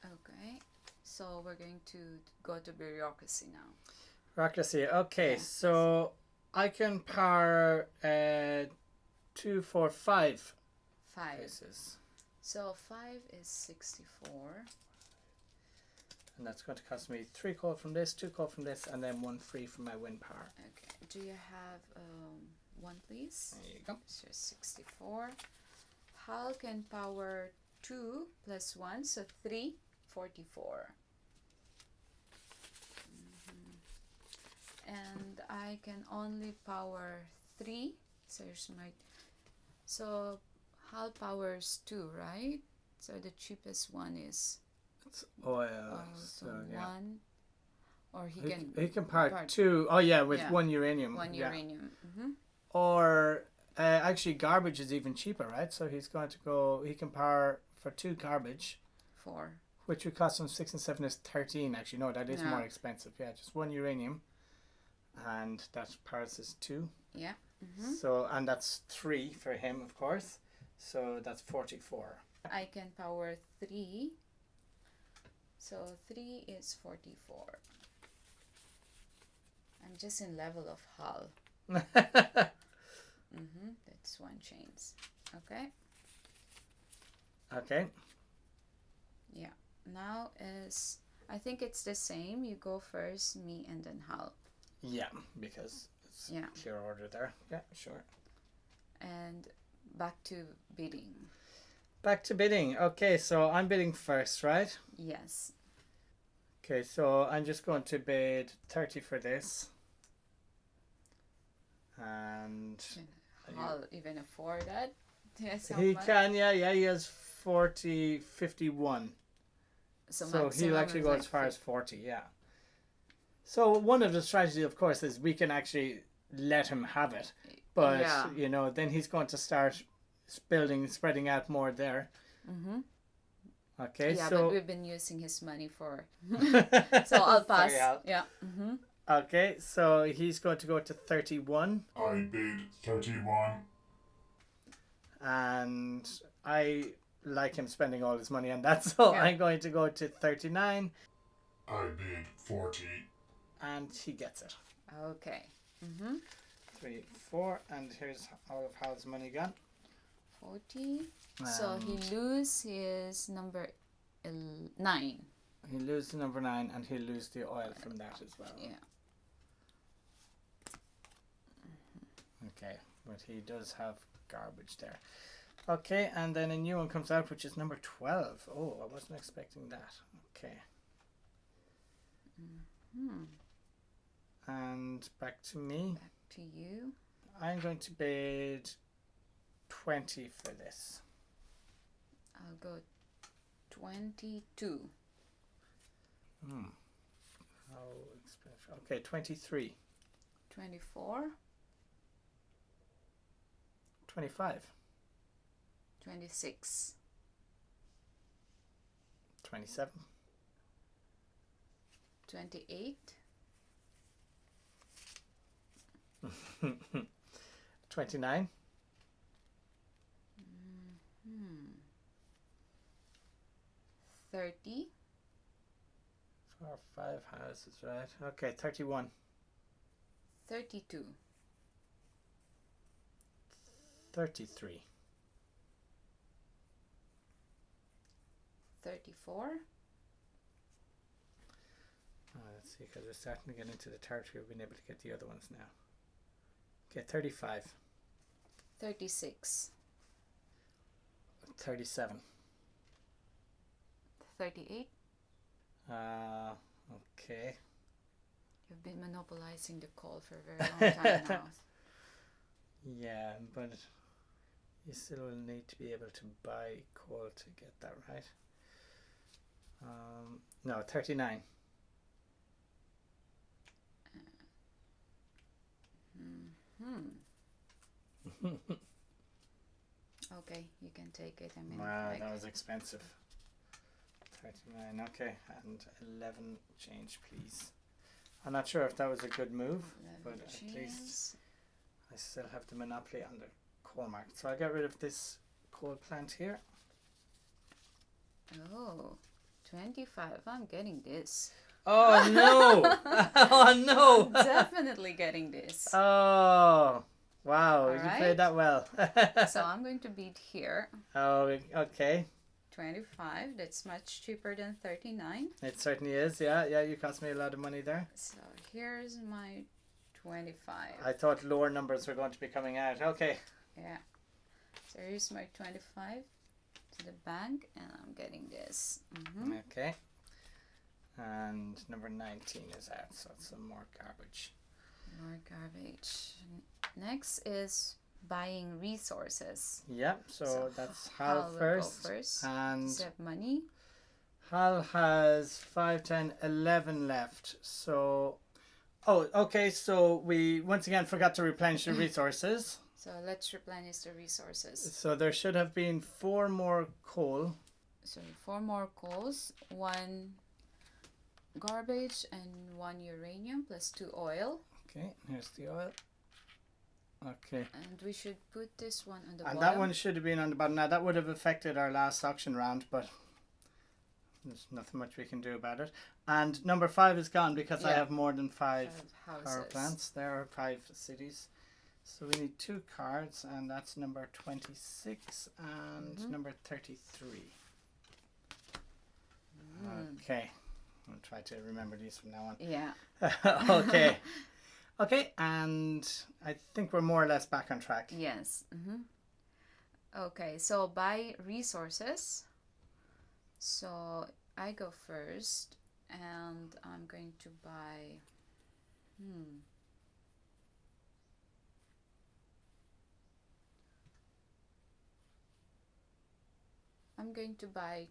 Okay, so we're going to go to bureaucracy now. Bureaucracy. Okay, Yeah. so I can power 2, 4, 5 5. places. So 5 is 64. And that's going to cost me 3 coal from this, 2 coal from this, and then 1 free from my wind power. Okay, do you have 1, please? There you go. So 64. Hal can power 2 plus 1, so 3, 44. And I can only power 3. So here's my. So Hal powers 2, right? So the cheapest one is It's oil. so So, yeah. 1. Or he He can power part 2. Oh, yeah, with Yeah. 1 uranium. 1 yeah. uranium. Mm-hmm. Or actually, garbage is even cheaper, right? So he's going to go. He can power for 2 garbage, 4. which would cost him 6 and 7 is 13. Actually, no, that is No. more expensive. Yeah, just 1 uranium, and that powers is 2. Yeah. Mm-hmm. So and that's 3 for him, of course. So that's 44. I can power 3. So 3 is 44. I'm just in level of Hal. Mm-hmm. That's 1 chains. Okay. Okay. Yeah. Now is I think it's the same. You go first, me, and then Hal. Yeah, because it's Yeah. clear order there. Yeah, sure. And back to bidding. Back to bidding. Okay, so I'm bidding first, right? Yes. Okay, so I'm just going to bid 30 for this. And Can Hal even afford that? Yes. how he much? can, yeah, he has 40, 51. So he'll maximum actually is go like as far as 40, yeah. So one of the strategies, of course, is we can actually let him have it. But, Yeah. you know, then he's going to start, spreading out more there. Okay, Yeah, so but we've been using his money for. So I'll pass. Sorry, Al. Yeah. Okay, so he's going to go to 31, I bid 31. and I like him spending all his money on that, so Yeah. I'm going to go to 39, I bid 40. and he gets it. Okay. 3, 4, and here's all of Hal's money gone. 40. So he lose his number 9. He loses number 9, and he'll lose the oil from that as well. Yeah. Okay, but he does have garbage there. Okay, and then a new one comes out, which is number 12. Oh, I wasn't expecting that. Okay. And back to me. Back to you. I'm going to bid 20 for this. I'll go 22. How expensive? Okay, 23. 24. 25. 26. 27. 28. 29. 30. 4 or 5 houses, right? Okay, 31. 32. 33. 34. Let's see, because we're starting to get into the territory of being able to get the other ones now. Okay, 35. 36. 37. 38. Okay. You've been monopolizing the call for a very long time now. Yeah, but you still will need to be able to buy coal to get that right. No, 39. Okay, you can take it. I mean, Wow, like, that was expensive. 39, okay, and 11 change, please. I'm not sure if that was a good move, but at least I still have the monopoly on the coal market. So I'll get rid of this coal plant here. Oh, 25. I'm getting this. Oh no! Oh no! Definitely getting this. Oh, wow, you Alright. played that well. So I'm going to bid here. Oh, okay. 25. That's much cheaper than 39. It certainly is, yeah. Yeah, you cost me a lot of money there. So here's my 25. I thought lower numbers were going to be coming out. Okay. Yeah. So here's my 25 to the bank, and I'm getting this. Okay. And number 19 is out, so it's some more garbage. More garbage. Next is buying resources. Yep, so that's Hal Hal will first. go first. And Save money. Hal has 5, 10, 11 left. So, oh, okay, so we once again forgot to replenish the resources. So let's replenish the resources. So there should have been 4 more coal. So 4 more coals, 1 garbage, and 1 uranium, plus 2 oil. Okay, here's the oil. Okay. And we should put this one on the And bottom. that one should have been on the bottom. Now that would have affected our last auction round, but there's nothing much we can do about it. And number 5 is gone because I Yeah. have more than 5 houses. power plants. There are 5 cities. So we need 2 cards, and that's number 26 and number 33. Okay. I'll try to remember these from now on. Yeah. Okay. Okay, and I think we're more or less back on track. Yes. Okay, so buy resources. So I go first, and I'm going to buy. I'm going to buy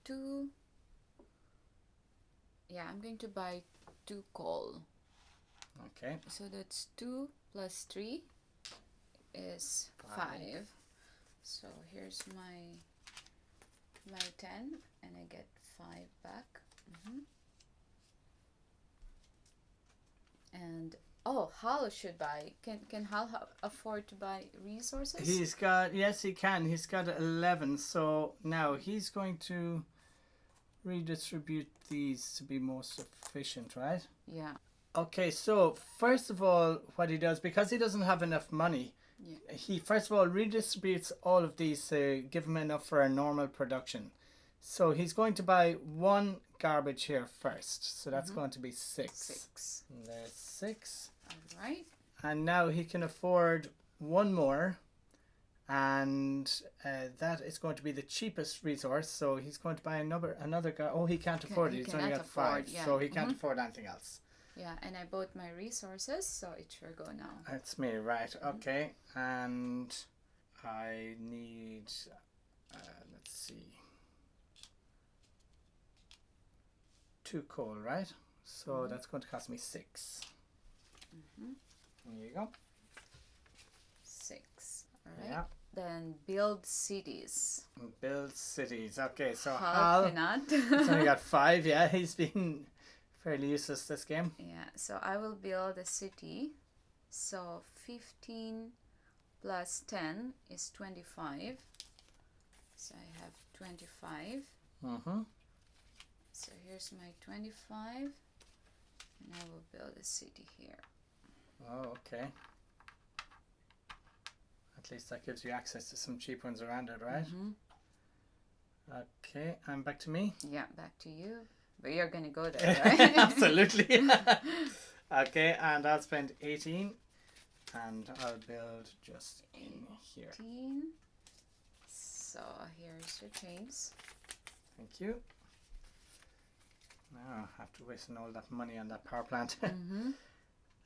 2. Yeah, I'm going to buy 2 coal. Okay. So that's 2 plus 3 is 5. So here's my 10, and I get 5 back. And Hal should buy. Can Hal afford to buy resources? He's got, yes, he can. He's got 11. So now he's going to redistribute these to be more sufficient, right? Yeah. Okay, so first of all, what he does, because he doesn't have enough money, he first of all redistributes all of these to give him enough for a normal production. So he's going to buy 1 garbage here first. So that's going to be 6. 6. And there's 6. All right. And now he can afford 1 more. And that is going to be the cheapest resource. So he's going to buy another guy. Oh, he can't afford it. He's only got 5. Yeah. So he can't afford anything else. Yeah, and I bought my resources, so it should go now. That's me, right? Okay, and I need. Let's see. 2 coal, right? So that's going to cost me 6. There you go. 6. All right. Yeah. Then build cities. Build cities. Okay, so Hal Hal. cannot. He's only got 5. Yeah, he's been fairly useless this game. Yeah, so I will build a city. So 15 plus 10 is 25. So I have 25. So here's my 25. And I will build a city here. Oh, okay. At least that gives you access to some cheap ones around it, right? Okay, and back to me. Yeah, back to you. But you're going to go there, right? Absolutely. Okay, and I'll spend 18. And I'll build just in here. 18. So here's your chains. Thank you. Now I have to waste all that money on that power plant.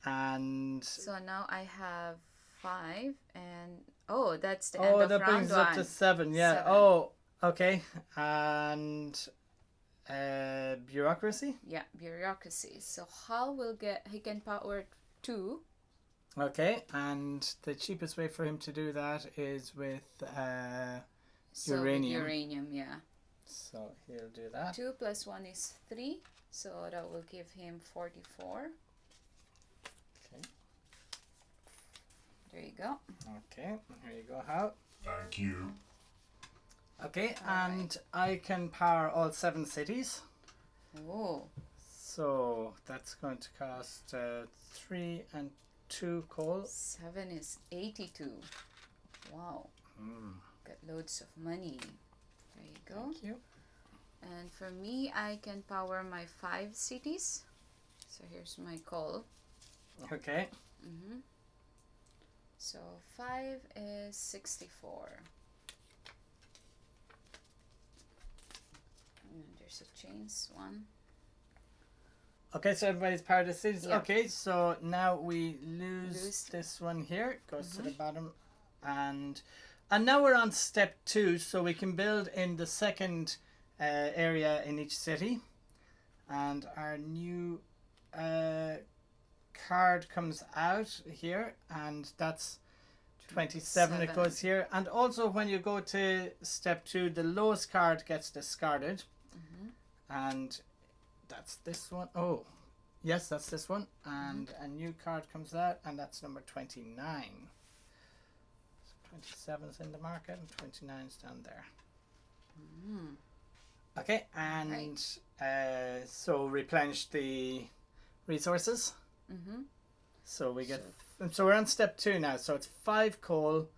And so now I have 5 and that's the end of that round brings us up 1. to 7. Yeah. 7. Oh, okay. And bureaucracy. Yeah, bureaucracy. So Hal he can power 2. Okay, and the cheapest way for him to do that is with uranium. With uranium, yeah. So he'll do that. 2 plus 1 is 3, so that will give him 44. Okay. There you go. Okay, here you go, Hal. Thank you. Okay, and I can power all 7 cities. Oh. So that's going to cost 3 and 2 coal. 7 is 82. Wow. Got loads of money. There you go. Thank you. And for me, I can power my 5 cities. So here's my coal. Okay. So 5 is 64. And there's a chains one. Okay, so everybody's powered the cities. Yeah. Okay, so now we lose this one here. It goes to the bottom. And now we're on step 2, so we can build in the second area in each city. And our new card comes out here, and that's 27. It goes here. And also when you go to step 2, the lowest card gets discarded. And that's this one. Oh, yes, that's this one. And a new card comes out, and that's number 29. So 27's in the market, and 29's down there. Okay, and so replenish the resources. So we get. So we're on step 2 now. So it's 5 coal,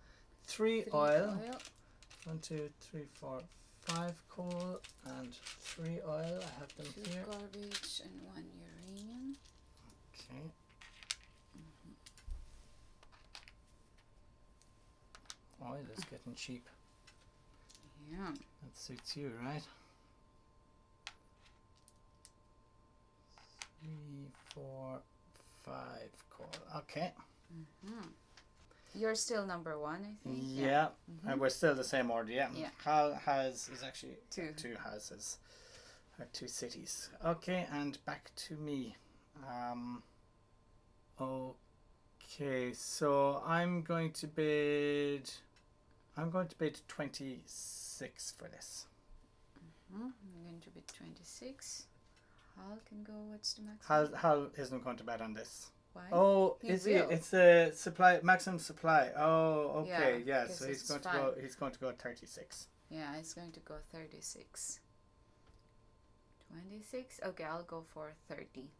3 oil. 1, 2, 3, 4, 5 coal and 3 oil. I have them 2 here. garbage and 1 uranium. Okay. Oil is getting cheap. Yeah. That suits you, right? 3, 4, 5 coal. Okay. You're still number 1, I think. Yeah. And we're still the same order. Yeah. Yeah. Hal is actually 2. 2 houses. Or 2 cities. Okay, and back to me. Okay, so I'm going to bid I'm going to bid 26 for this. I'm going to bid 26. Hal can go. What's the maximum? Hal isn't going to bet on this. Why? Oh, He is he? will. It's a supply maximum supply. Oh, okay, Yeah, yeah. 'cause So he's it's going to fine. go. He's going to go 36. Yeah, it's going to go 36. 26. Okay, I'll go for 30.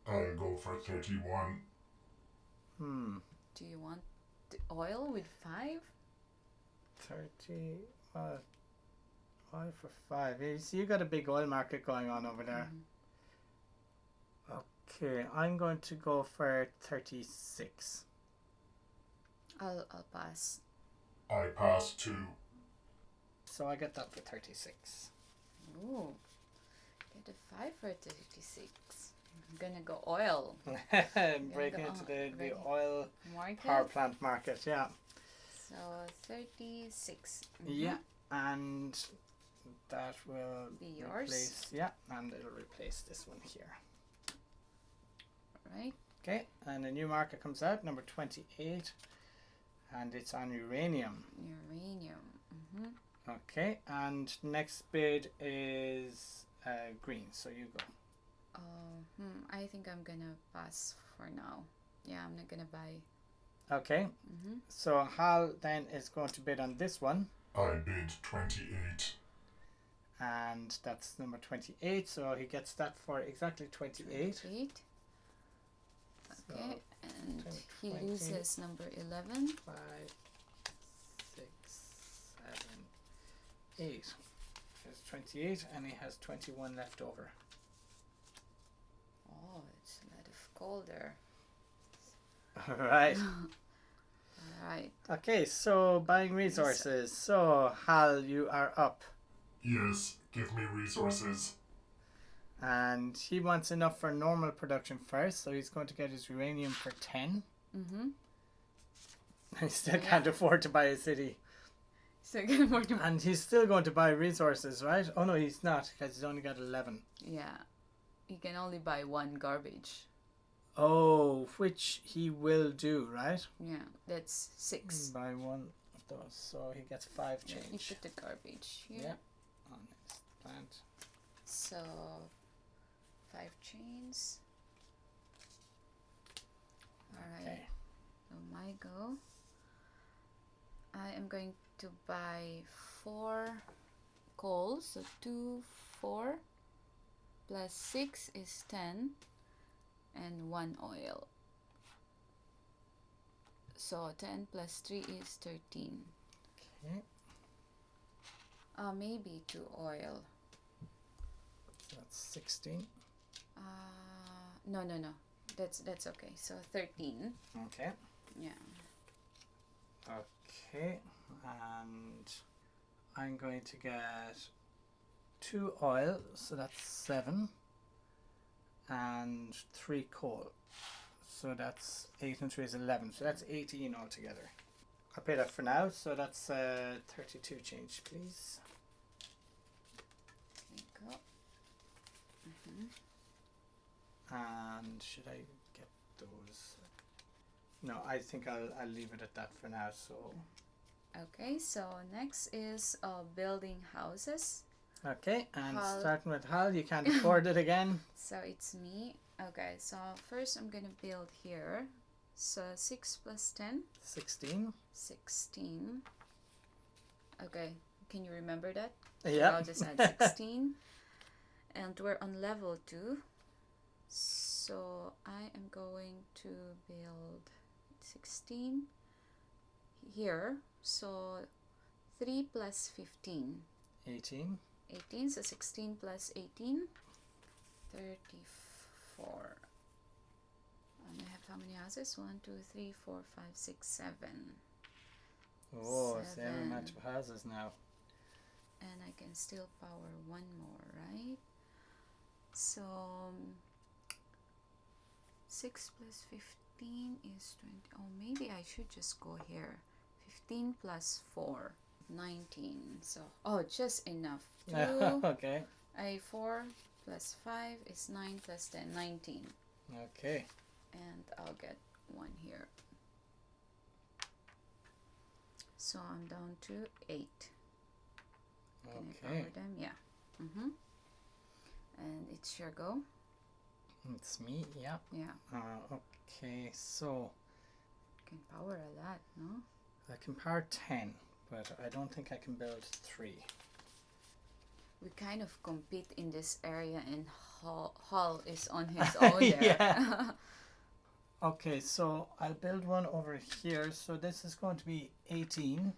I'll go for 31. Do you want the oil with 5? 30. Oil for 5. So you got a big oil market going on over there. Okay, I'm going to go for 36. I'll pass. I pass 2. So I get that for 36. Ooh, get a 5 for 36. I'm gonna go oil Breaking go into on, the ready? oil market. power plant market, yeah. So 36. Yeah, and that will Be yours. replace, yeah, and it'll replace this one here. Right. Okay, and a new market comes out, number 28, and it's on uranium. Uranium. Okay, and next bid is green, so you go. I think I'm gonna pass for now. Yeah, I'm not gonna buy. Okay, so Hal then is going to bid on this one, I bid 28. and that's number 28, so he gets that for exactly 28. 28. So Okay, and he 20. loses number 11. 5, 6, 7, 8. There's 28, and he has 21 left over. Oh, it's a lot of coal there. Right. Alright. Okay, so buying resources. So, Hal, you are up. Yes, give me resources. And he wants enough for normal production first, so he's going to get his uranium for 10. He still can't afford to buy a city. So get more to. And he's still going to buy resources, right? Oh no, he's not, because he's only got 11. Yeah. You can only buy 1 garbage. Oh, which he will do, right? Yeah, that's 6. Buy one of those, so he gets 5 Yeah, change. you put the garbage here. Yeah, on his plant. So 5 chains. Alright. Okay. So my go. I am going to buy 4 coal. So 2, 4 plus 6 is 10, and 1 oil. So 10 plus 3 is 13. Okay. Maybe 2 oil. So that's 16. No. That's okay. So 13. Okay. Yeah. Okay. And I'm going to get 2 oil, so that's 7. And 3 coal. So that's 8 and 3 is 11. So that's 18 altogether. I'll pay that for now. So that's 32 change, please. There you go. And should I get those? No, I think I'll leave it at that for now. So Okay, so next is building houses. okay, and Hal. starting with Hal, you can't afford it again. So it's me. Okay, so first I'm gonna build here. So 6 plus 10, 16. 16. Okay, can you remember that? Yeah. I'll just add 16. And we're on level 2. So I am going to build 16 here. So 3 plus 15. 18. 18, so 16 plus 18, 34. And I have how many houses? 1, 2, 3, 4, 5, 6, 7. Oh, same 7. amount of houses now. And I can still power 1 more, right? So 6 plus 15 is 20. Oh, maybe I should just go here. 15 plus 4, 19. So, oh, just enough. 2, Okay. 4 plus 5 is 9 plus 10, 19. Okay. And I'll get 1 here. So So I'm down to 8. Can I Okay. power them? Yeah. And it's your go. It's me, yeah. Yeah. Okay, so Can power a lot, no? I can power 10, but I don't think I can build 3. We kind of compete in this area, and Hall is on his own there. Yeah. Okay, so I'll build one over here. So this is going to be 18.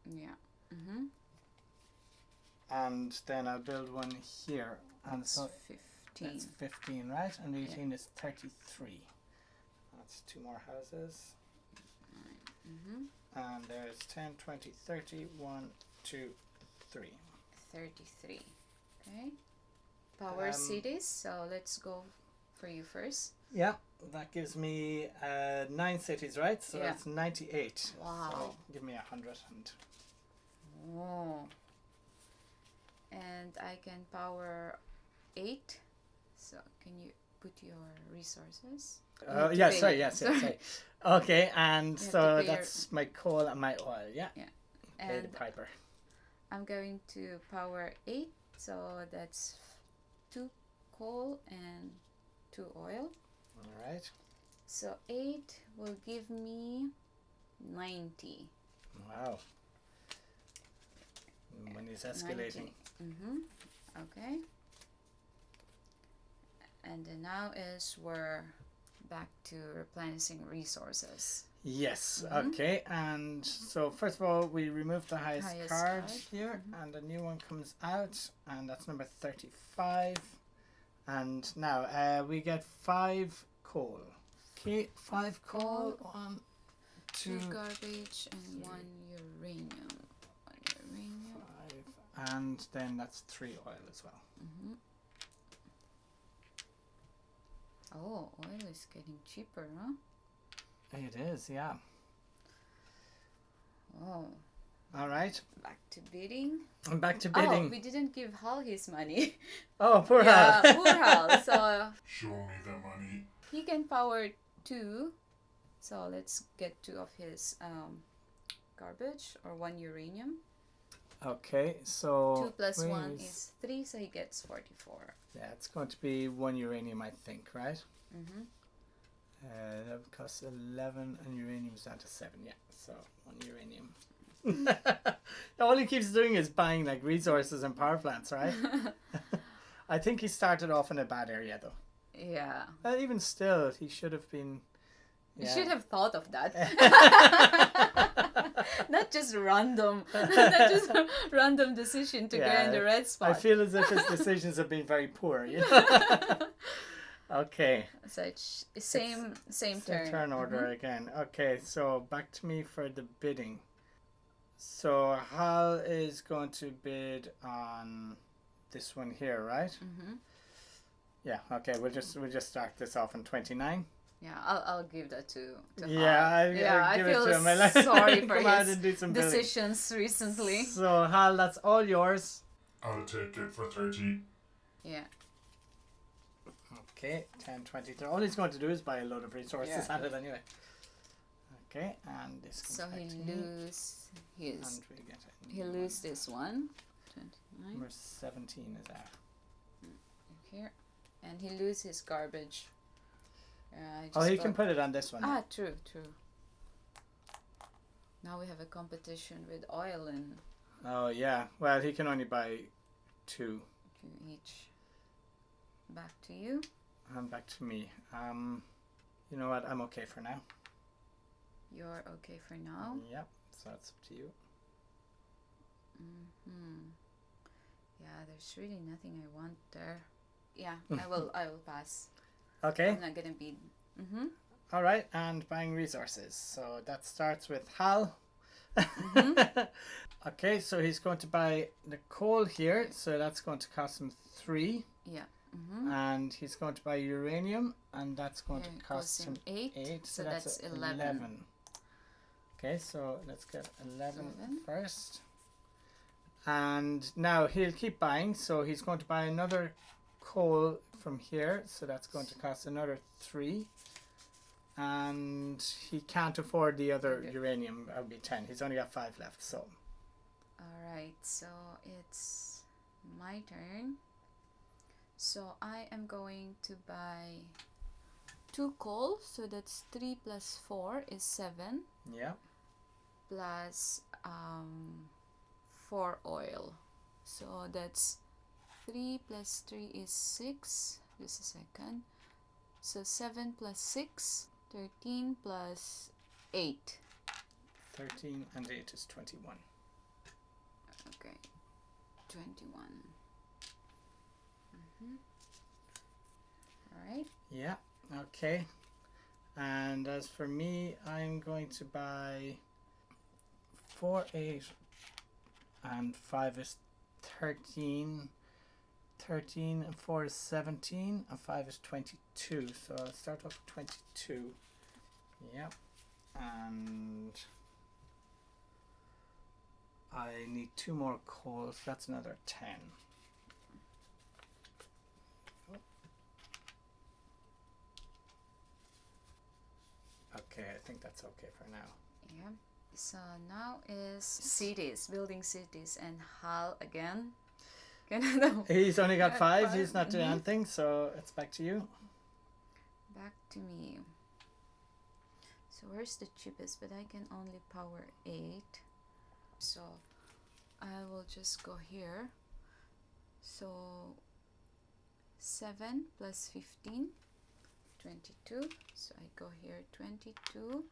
Yeah. And then I'll build one here. And That's so 15. that's 15, right? And 18 is 33. That's 2 more houses. And there's 10, 20, 30, 1, 2, 3. 33. Okay. Power cities. So let's go for you first. Yeah, that gives me 9 cities, right? So Yeah. that's 98. Wow. So give me 100 and... Oh. And I can power 8. So can you put your resources? You have to yeah, pay sorry, it. yes. Okay, and You have to so pay your- that's my coal and my oil, yeah? Yeah. Pay the And piper. I'm going to power 8. So that's 2 coal and 2 oil. All right. So 8 will give me 90. Wow. Money's escalating. 90. Okay. And then now is we're back to replenishing resources. Yes, okay. And so first of all, we remove the highest card here, and a new one comes out, and that's number 35. And now we get 5 coal. Okay, 5 coal. 1, 2, 2 garbage and 1 uranium. 1 uranium. 5, and then that's 3 oil as well. Oh, oil is getting cheaper, huh? It is, yeah. Oh, All right, back to bidding. I'm back to Oh, bidding. we didn't give Hal his money. Oh, poor Yeah, Hal. poor Hal. So Show me the money. he can power 2. So let's get 2 of his garbage or 1 uranium. Okay, so 2 plus where 1 is 3, so he gets 44. Yeah, it's going to be 1 uranium, I think, right? That would cost 11, and uranium's down to 7. Yeah, so 1 uranium. All he keeps doing is buying like resources and power plants, right? I think he started off in a bad area, though. Yeah. Even still, he should have been. You should have thought of that. Not just random, not just a random decision to get in the red spot. I feel as if his decisions have been very poor. You know? Okay. So it's same turn. Turn order again. Okay, so back to me for the bidding. So Hal is going to bid on this one here, right? Yeah. Okay. We'll just start this off on 29. Yeah, I'll give that to Yeah, Hal. I give it feel to him. sorry for Come out his and do some bidding. decisions recently. So Hal, that's all yours. I'll take it for 30. Yeah. Okay, 10, 20, 30. All he's going to do is buy a load of resources Yeah. at it anyway. Okay, and this comes So back he to me. lose his. And we get a He new lose one. this one. 29 Number 17 is out. here, and he lose his garbage. Oh, he can put it on this one. Ah, true. Now we have a competition with oil and Oh, yeah. Well, he can only buy 2. each. Back to you. And back to me. You know what? I'm okay for now. You're okay for now. Yep. So that's up to you. Yeah, there's really nothing I want there. Yeah, I will pass. Okay. I'm not gonna be. All right. And buying resources. So that starts with Hal. Okay. So he's going to buy the coal here. So that's going to cost him 3. Yeah. And he's going to buy uranium. And that's going Here to it cost goes him in 8. So that's 11. Okay, so let's get 11 first. And now he'll keep buying, so he's going to buy another coal from here, so that's going to cost another 3. and he can't afford the other uranium. That would be 10. He's only got 5 left, so. Alright, so it's my turn. So I am going to buy 2 coal, so that's 3 plus 4 is 7. Yeah. Plus 4 oil. So that's 3 plus 3 is 6. Just a second. So 7 plus 6, 13 plus 8. 13 and 8 is 21. Okay, 21. Alright. Yeah, okay. And as for me, I'm going to buy 4, 8, and 5 is 13. 13 and 4 is 17, and 5 is 22. So I'll start off with 22. Yep. And I need 2 more coals. That's another 10. Okay, I think that's okay for now. Yeah. So now is cities, building cities, and Hal again. He's only got 5. 5. He's not doing anything, so it's back to you. Back to me. So where's the cheapest? But I can only power 8. So I will just go here. So 7 plus 15, 22. So I go here 22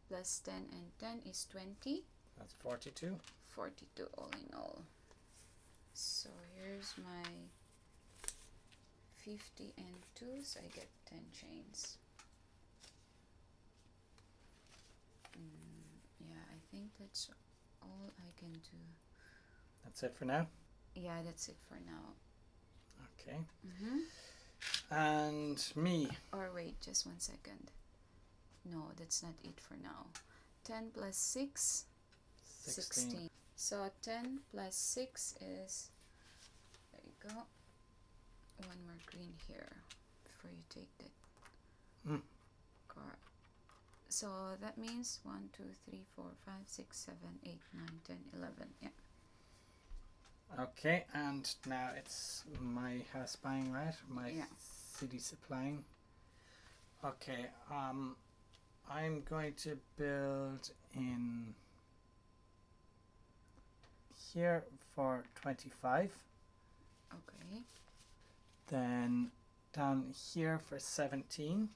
plus 10 and 10 is 20. That's 42. 42 all in all. So here's my 50 and 2, so I get 10 chains. Yeah, I think that's all I can do. That's it for now? Yeah, that's it for now. Okay. And me. Or wait, just 1 second. No, that's not it for now. 10 plus 6, 16. So 10 plus 6 is, there you go, 1 more green here before you take that card. So that means 1, 2, 3, 4, 5, 6, 7, 8, 9, 10, 11. Yeah. Okay, and now it's my house buying, right? My city supplying. Okay, I'm going to build in here for 25. Okay. Then down here for 17.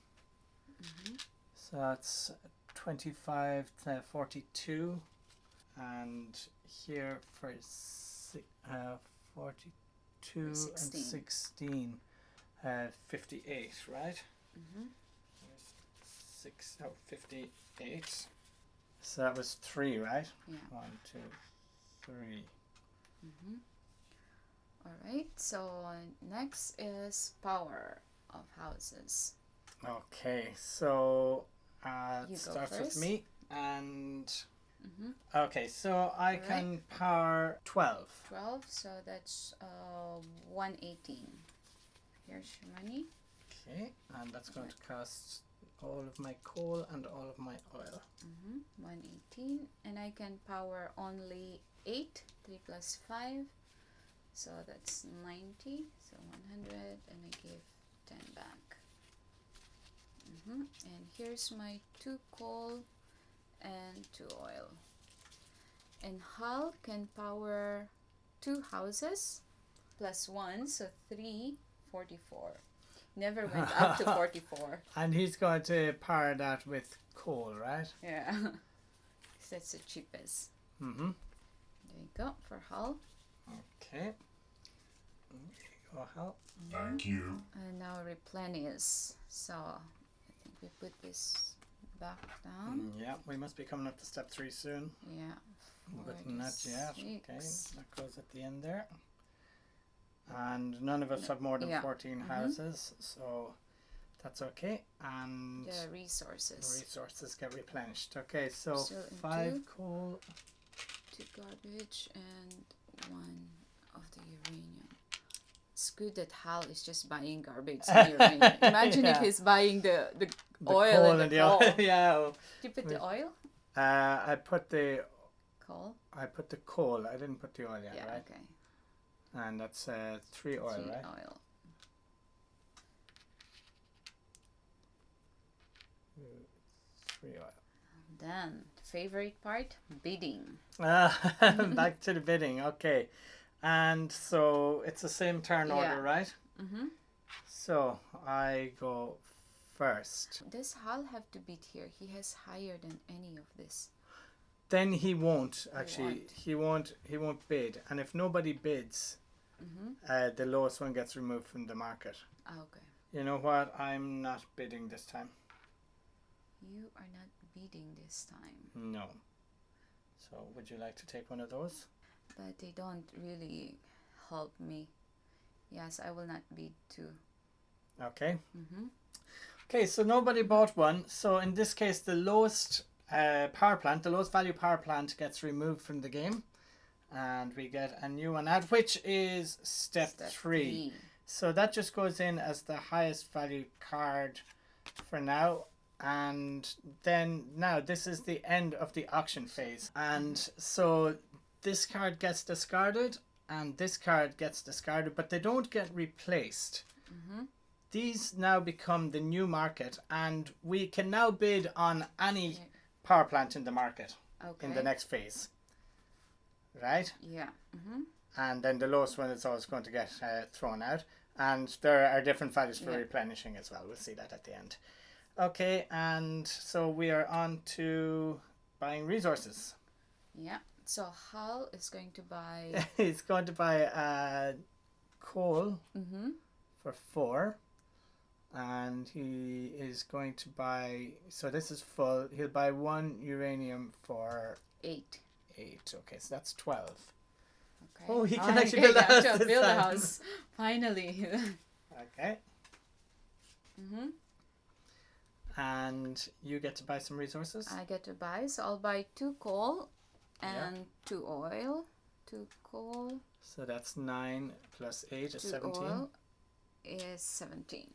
So that's 25 to 42. And here for 42 16. and 16. 58, right? 58. So that was 3, right? Yeah. 1, 2, 3. Alright, so next is power of houses. Okay, so You it go starts with first. me, and okay, so I can power 12. 12, so that's 118. Here's your money. Okay, and that's going to cost all of my coal and all of my oil. 118, and I can power only 8. 3 plus 5, so that's 90. So 100, and I give 10 back. And here's my 2 coal and 2 oil. And Hal can power 2 houses plus 1, so 3, 44. Never went up to 44. And he's going to power that with coal, right? Yeah. 'Cause that's the cheapest. There you go for Hal. Okay. There you go, Hal. Thank you. And now replenish. So I think we put this back down. Yeah, we must be coming up to step 3 soon. Yeah. But not yet. 46. Okay, that goes at the end there. And none of us have more than 14 houses, so that's okay. And The the resources. resources get replenished. Okay, so Still in 5 2. coal. 2 garbage and 1 of the uranium. It's good that Hal is just buying garbage here. Right? Imagine if Yeah. he's buying the The oil coal and the and the coal. oil. Yeah. Did you put the oil? I put the coal. I didn't put the oil yet, Yeah, right? okay. And that's 3 oil, 3 right? oil. 3 oil. Then, favorite part, bidding. Back to the bidding. Okay. And so it's the same turn Yeah. order, right? Mm-hmm. So I go first. Does Hal have to bid here? He has higher than any of this. Then he won't actually. won't. He won't bid. And if nobody bids, Mm-hmm. the lowest one gets removed from the market. Okay. You know what? I'm not bidding this time. You are not bidding this time. No. So would you like to take one of those? But they don't really help me. Yes, I will not bid too. Okay. Mm-hmm. Okay, so nobody bought one. So in this case, the lowest power plant, the lowest value power plant gets removed from the game. And we get a new one out, which is step 3. So that just goes in as the highest value card for now. And then now this is the end of the auction phase. And so this card gets discarded and this card gets discarded, but they don't get replaced. Mm-hmm. These now become the new market, and we can now bid on any power plant in the market in the next phase. Right? Yeah. Mm-hmm. And then the lowest one is always going to get thrown out. And there are different values for replenishing as well. We'll see that at the end. Okay, and so we are on to buying resources. Yeah. So Hal is going to buy... He's going to buy coal for 4. And he is going to buy... So this is full. He'll buy 1 uranium for... 8. 8. Okay, so that's 12. Okay. Oh, he can actually build a house this build a time. house. Finally. Okay. Mm-hmm. And you get to buy some resources? I get to buy, so I'll buy 2 coal and 2 oil. 2 coal. So that's 9 plus 8 is 2 17. oil is 17.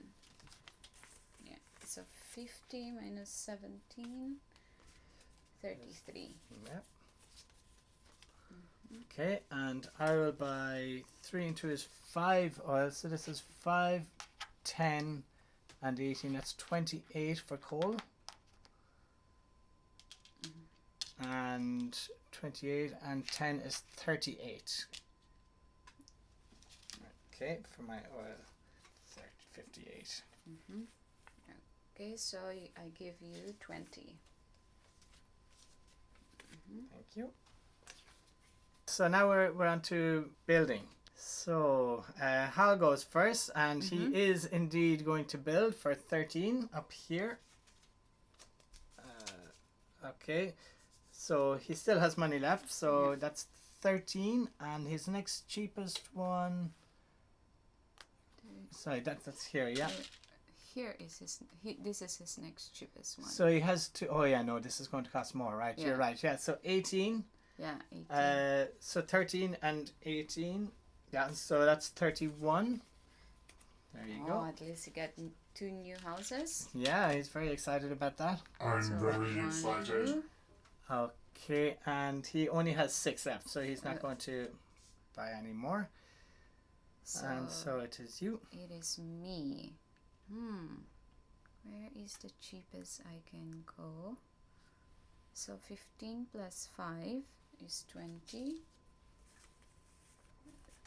Yeah. So 50 minus 17, 33. Yep. Okay, and I will buy 3 and 2 is 5 oil. So this is 5, 10, and 18. That's 28 for coal. And 28 and 10 is 38. Okay, for my oil, 58. Okay, so I give you 20. Thank you. So now we're on to building. So Hal goes first, and he is indeed going to build for 13 up here. Okay, so he still has money left, so that's 13, and his next cheapest one... Sorry, that's here, yeah. Here is this is his next cheapest one. So he has to... Oh yeah, no, this is going to cost more, right? Yeah. You're right, yeah. So 18. Yeah, 18. So 13 and 18. Yeah, so that's 31. There you go. At least you get 2 new houses. Yeah, he's very excited about that. I'm So very 1, excited. 2. Okay, and he only has 6 left, so he's not going to buy any more. And so it is you. It is me. Where is the cheapest I can go? So 15 plus 5 is 20.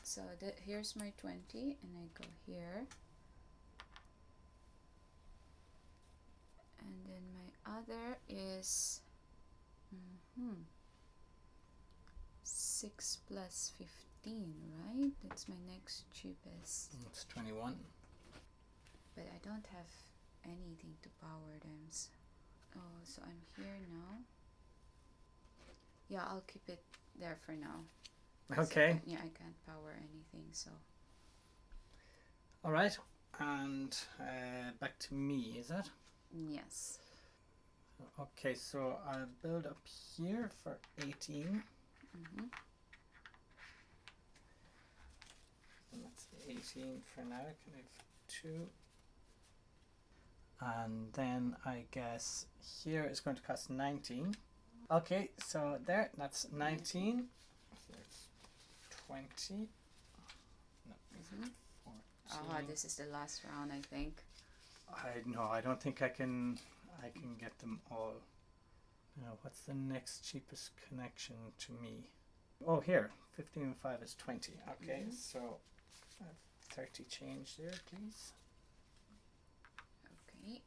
So here's my 20, and I go here. And then my other is 6 plus 15, right? That's my next cheapest. It's 21. But I don't have anything to power them. Oh, so I'm here now. Yeah, I'll keep it there for now. Okay. So, I can't power anything, so. All right. And back to me, is it? Yes. Okay, so I'll build up here for 18. That's 18 for now. Can I have 2? And then I guess here is going to cost 19. Okay, so there, that's 19. There's 20. No, Mhm. 14. This is the last round, I think. I don't think I can get them all. Now, what's the next cheapest connection to me? Oh, here, 15 and 5 is 20. Okay, so 30 change there, please. Okay.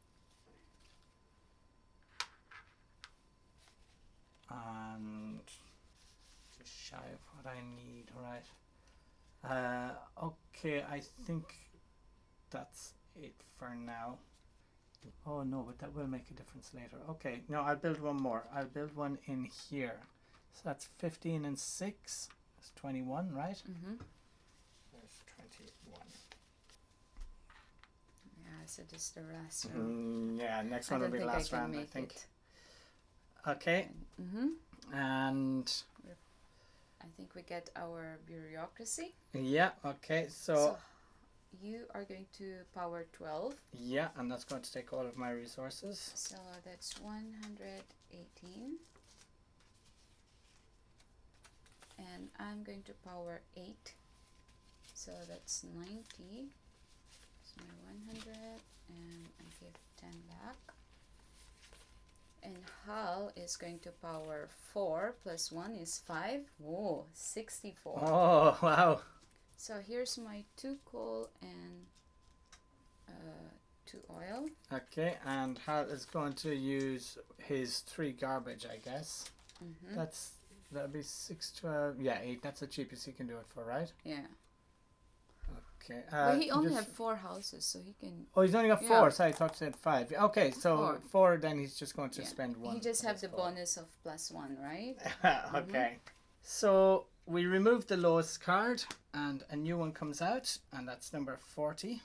And just shy of what I need, right? Okay, I think that's it for now. Oh no, but that will make a difference later. Okay, no, I'll build one more. I'll build one in here. So that's 15 and 6. That's 21, right? Mm-hmm. There's 21. Yeah, so this is the last round. Yeah, next one will be the last round, I think. It. Okay. Mm-hmm. And I think we get our bureaucracy. yeah, okay, so you are going to power 12. yeah, and that's going to take all of my resources. So that's 118. And I'm going to power 8. So that's 90. It's my 100. And I give 10 back. And Hal is going to power 4 plus 1 is 5. Whoa, 64. Oh, wow. So here's my 2 coal and 2 oil. Okay, and Hal is going to use his 3 garbage, I guess. Mm-hmm. That'll be 6, 12. Yeah, 8. That's the cheapest he can do it for, right? Yeah. Okay. But he only have 4 houses, so he can. Oh, he's only got 4. Yeah. So I thought you said 5. Okay, so 4. Then he's just going to spend 1. He just have the bonus of +1, right? Okay. So we remove the lowest card, and a new one comes out, and that's number 40.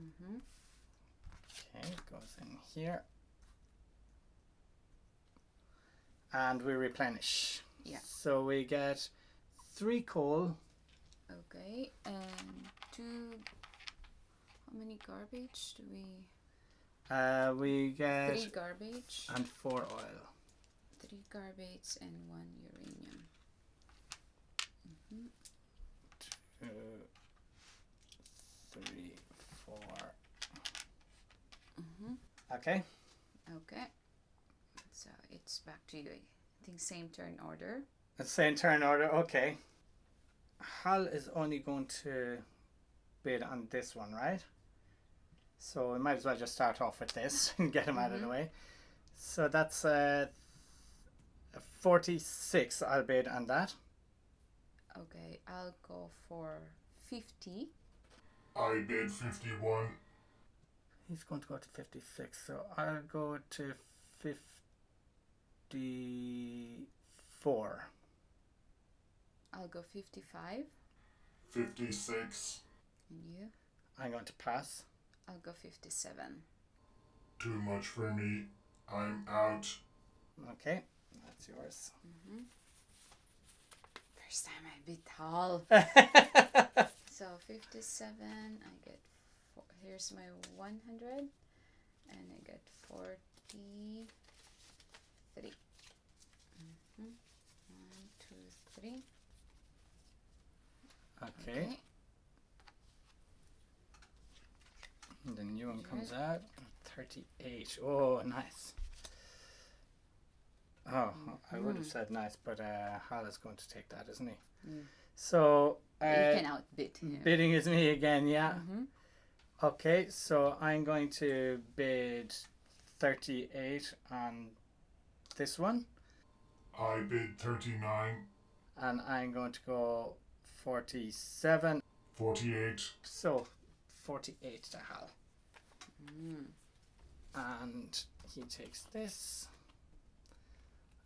Mm-hmm. Okay, it goes in here. And we replenish. Yeah. So we get 3 coal. Okay, and 2. How many garbage do we? We get 3 garbage. and 4 oil. 3 garbage and 1 uranium. Mm-hmm. 2, 3, 4. Mm-hmm. Okay. Okay. So it's back to you. I think same turn order. The same turn order. Okay. Hal is only going to bid on this one, right? So we might as well just start off with this and get him out of the way. So that's 46. I'll bid on that. Okay, I'll go for 50. I bid 51. He's going to go to 56. So I'll go to 54. I'll go 55. 56. And you? I'm going to pass. I'll go 57. Too much for me. I'm out. Okay, that's yours. Mm-hmm. First time I beat Hal. So 57, I get here's my 100, and I get 43. Mm-hmm. 1, 2, 3. Okay. And the new one comes out. 38. Oh, nice. Oh, I would have said nice, but Hal is going to take that, isn't he? So You can outbid him. bidding is me again, yeah. Mm-hmm. Okay, so I'm going to bid 38 on this one, I bid 39. and I'm going to go 47. 48. So 48 to Hal. Mm. And he takes this,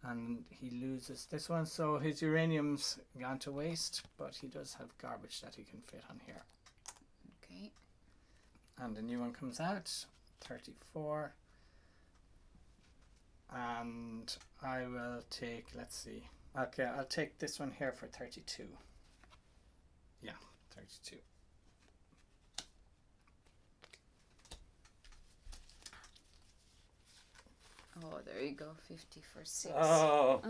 and he loses this one, so his uranium's gone to waste, but he does have garbage that he can fit on here. Okay. And the new one comes out, 34, and I will take, let's see, okay, I'll take this one here for 32. Yeah, 32. Oh, there you go. 50 for 6. Oh.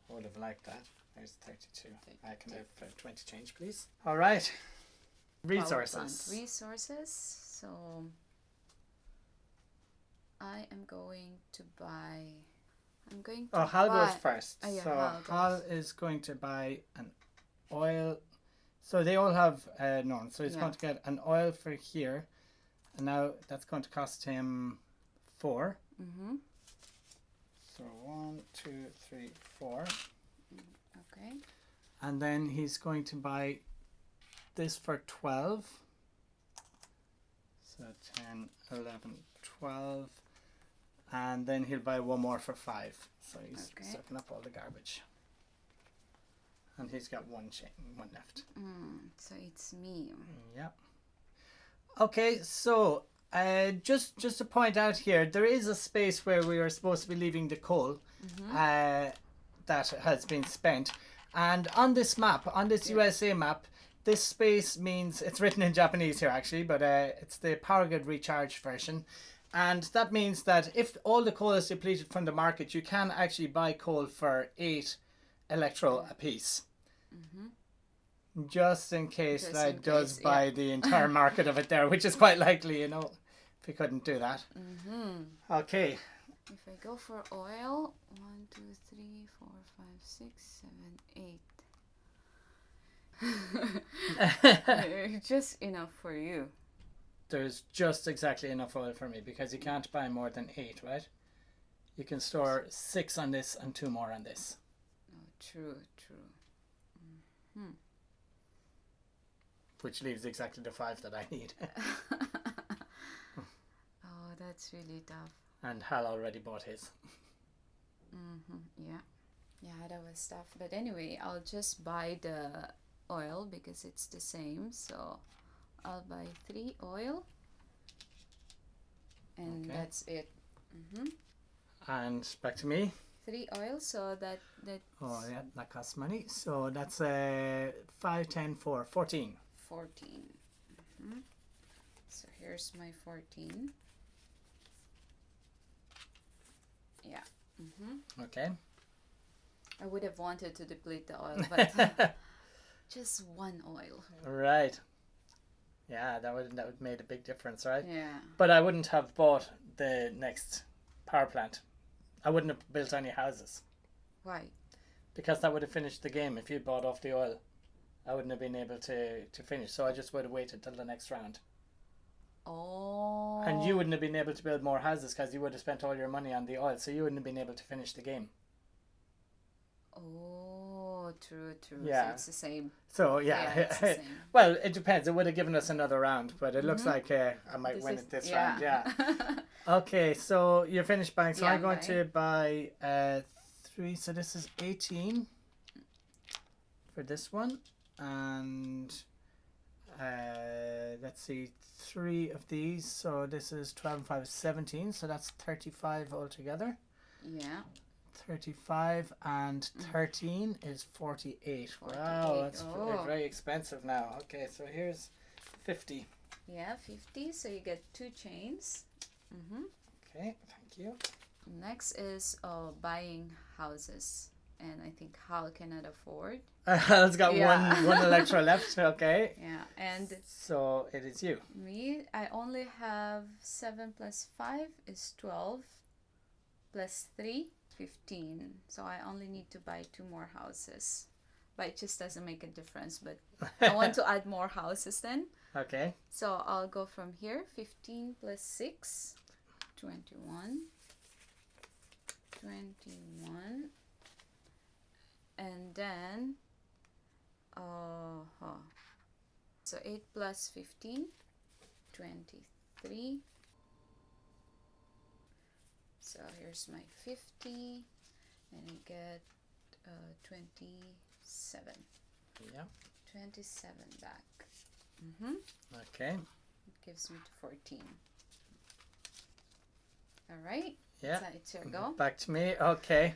Would have liked that. There's 32. I can have 20 change, please. All right. Resources. Power plant resources. So I am going to buy. Hal goes first. Oh, yeah, so Hal is going to buy an oil. So they all have none. So he's going to get an oil for here. And now that's going to cost him 4. Mm-hmm. So 1, 2, 3, 4. Okay. And then he's going to buy this for 12. So 10, 11, 12. And then he'll buy one more for 5. So he's sucking up all the garbage. And he's got one left. So it's me. Yeah. Okay, so just to point out here, there is a space where we are supposed to be leaving the coal that has been spent. And on this map, on this USA map, this space means, it's written in Japanese here actually, but it's the Power Grid Recharge version. And that means that if all the coal is depleted from the market, you can actually buy coal for 8 electro apiece. Just in case that does buy the entire market of it there, which is quite likely, if we couldn't do that. Okay. If I go for oil, 1, 2, 3, 4, 5, 6, 7, 8. Just enough for you. There's just exactly enough oil for me because you can't buy more than 8, right? You can store 6 on this and 2 more on this. Oh, true. Which leaves exactly the 5 that I need. Oh, that's really tough. And Hal already bought his. Yeah, that was tough. But anyway, I'll just buy the oil because it's the same. So I'll buy 3 oil. And that's it. And back to me. 3 oil, so that. Oh yeah, that costs money. So that's 5, 10, 4, 14. 14. So here's my 14. Yeah. Okay. I would have wanted to deplete the oil, but just 1 oil. Right. Yeah, that would made a big difference, right? Yeah. But I wouldn't have bought the next power plant. I wouldn't have built any houses. Why? Because that would have finished the game. If you'd bought off the oil, I wouldn't have been able to finish. So I just would have waited till the next round. Oh. And you wouldn't have been able to build more houses because you would have spent all your money on the oil. So you wouldn't have been able to finish the game. Oh, true. Yeah. So it's the same. So yeah, it's the same. Well, it depends. It would have given us another round, but it looks like I might This win is- it this yeah. round. Yeah. Okay, so you're finished buying. So Yeah, I'm going I'm to buy 3. So this is 18 for this one, and let's see, 3 of these. So this is 12 and 5 is 17. So that's 35 altogether. Yeah. 35 and 13 is 48. Wow, 48. that's Oh. very expensive now. Okay, so here's 50. Yeah, 50. So you get 2 chains. Okay, thank you. Next is buying houses, and I think Hal cannot afford. It's got Yeah. one electro left. Okay, Yeah, and so it is you. me, I only have 7 plus 5 is 12, plus 3, 15. So I only need to buy 2 more houses. But it just doesn't make a difference. But I want to add more houses then. Okay. So I'll go from here. 15 plus 6, 21. 21. And then, so 8 plus 15, 23. So here's my 50, and I get 27. Yeah. 27 back. Okay. It gives me 14. All right. Yeah. So it's your go. Back to me. Okay.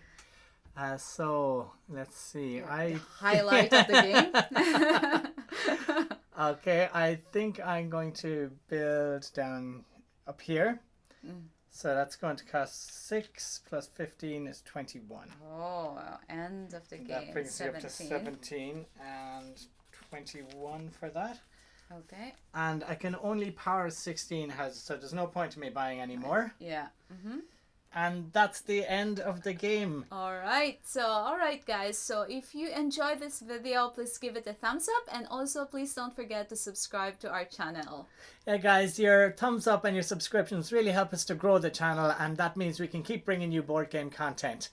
So let's see. The highlight of the game. Okay, I think I'm going to build down up here. So that's going to cost 6 plus 15 is 21. Oh, end of the game. That brings 17. you up to 17 and 21 for that. Okay. And I can only power 16 houses, so there's no point in me buying any more. Yeah. Mm-hmm. And that's the end of the game. Alright, guys, so if you enjoyed this video, please give it a thumbs up, and also please don't forget to subscribe to our channel. Yeah guys, your thumbs up and your subscriptions really help us to grow the channel, and that means we can keep bringing you board game content.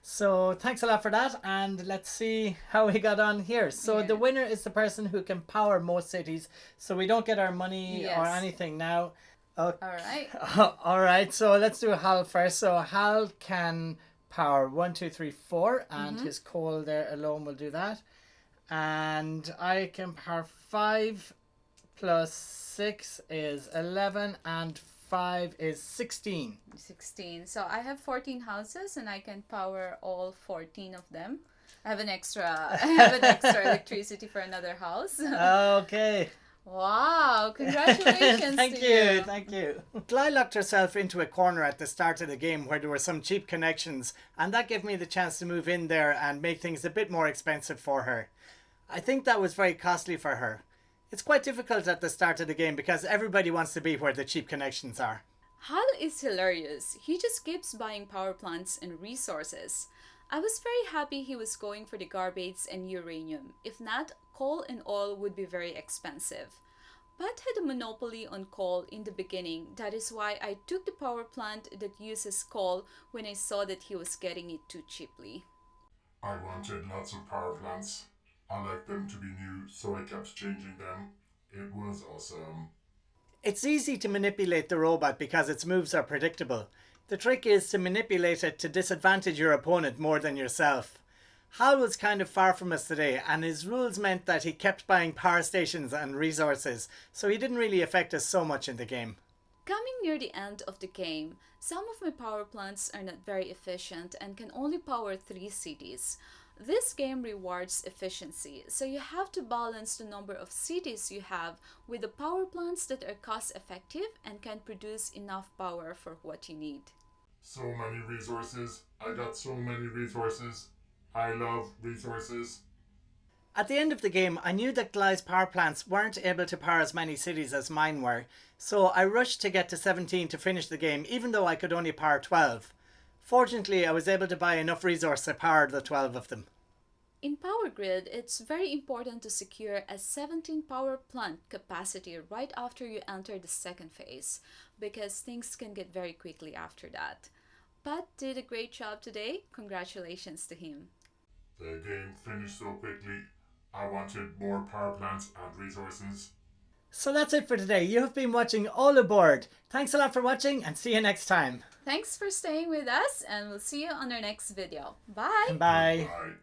So thanks a lot for that, and let's see how we got on here. So the winner is the person who can power most cities, so we don't get our money or anything now. Okay. Alright. Alright, so let's do Hal first. So Hal can power 1, 2, 3, 4, and his coal there alone will do that. And I can power 5 plus 6 is 11, and 5 is 16. 16. So I have 14 houses, and I can power all 14 of them. I have an extra electricity for another house. Okay. Wow, congratulations Thank to you. Thank you. Glai locked herself into a corner at the start of the game where there were some cheap connections, and that gave me the chance to move in there and make things a bit more expensive for her. I think that was very costly for her. It's quite difficult at the start of the game because everybody wants to be where the cheap connections are. Hal is hilarious. He just keeps buying power plants and resources. I was very happy he was going for the garbage and uranium. If not, coal and oil would be very expensive. Pat had a monopoly on coal in the beginning. That is why I took the power plant that uses coal when I saw that he was getting it too cheaply. I wanted lots of power plants. I like them to be new, so I kept changing them. It was awesome. It's easy to manipulate the robot because its moves are predictable. The trick is to manipulate it to disadvantage your opponent more than yourself. Hal was kind of far from us today, and his rules meant that he kept buying power stations and resources, so he didn't really affect us so much in the game. Coming near the end of the game, some of my power plants are not very efficient and can only power 3 cities. This game rewards efficiency, so you have to balance the number of cities you have with the power plants that are cost effective and can produce enough power for what you need. So many resources. I got so many resources. I love resources. At the end of the game, I knew that Glai's power plants weren't able to power as many cities as mine were, so I rushed to get to 17 to finish the game, even though I could only power 12. Fortunately, I was able to buy enough resource to power the 12 of them. In Power Grid, it's very important to secure a 17 power plant capacity right after you enter the second phase, because things can get very quickly after that. Pat did a great job today. Congratulations to him. The game finished so quickly. I wanted more power plants and resources. So that's it for today. You have been watching All Aboard. Thanks a lot for watching, and see you next time. Thanks for staying with us, and we'll see you on our next video. Bye! Bye. Bye.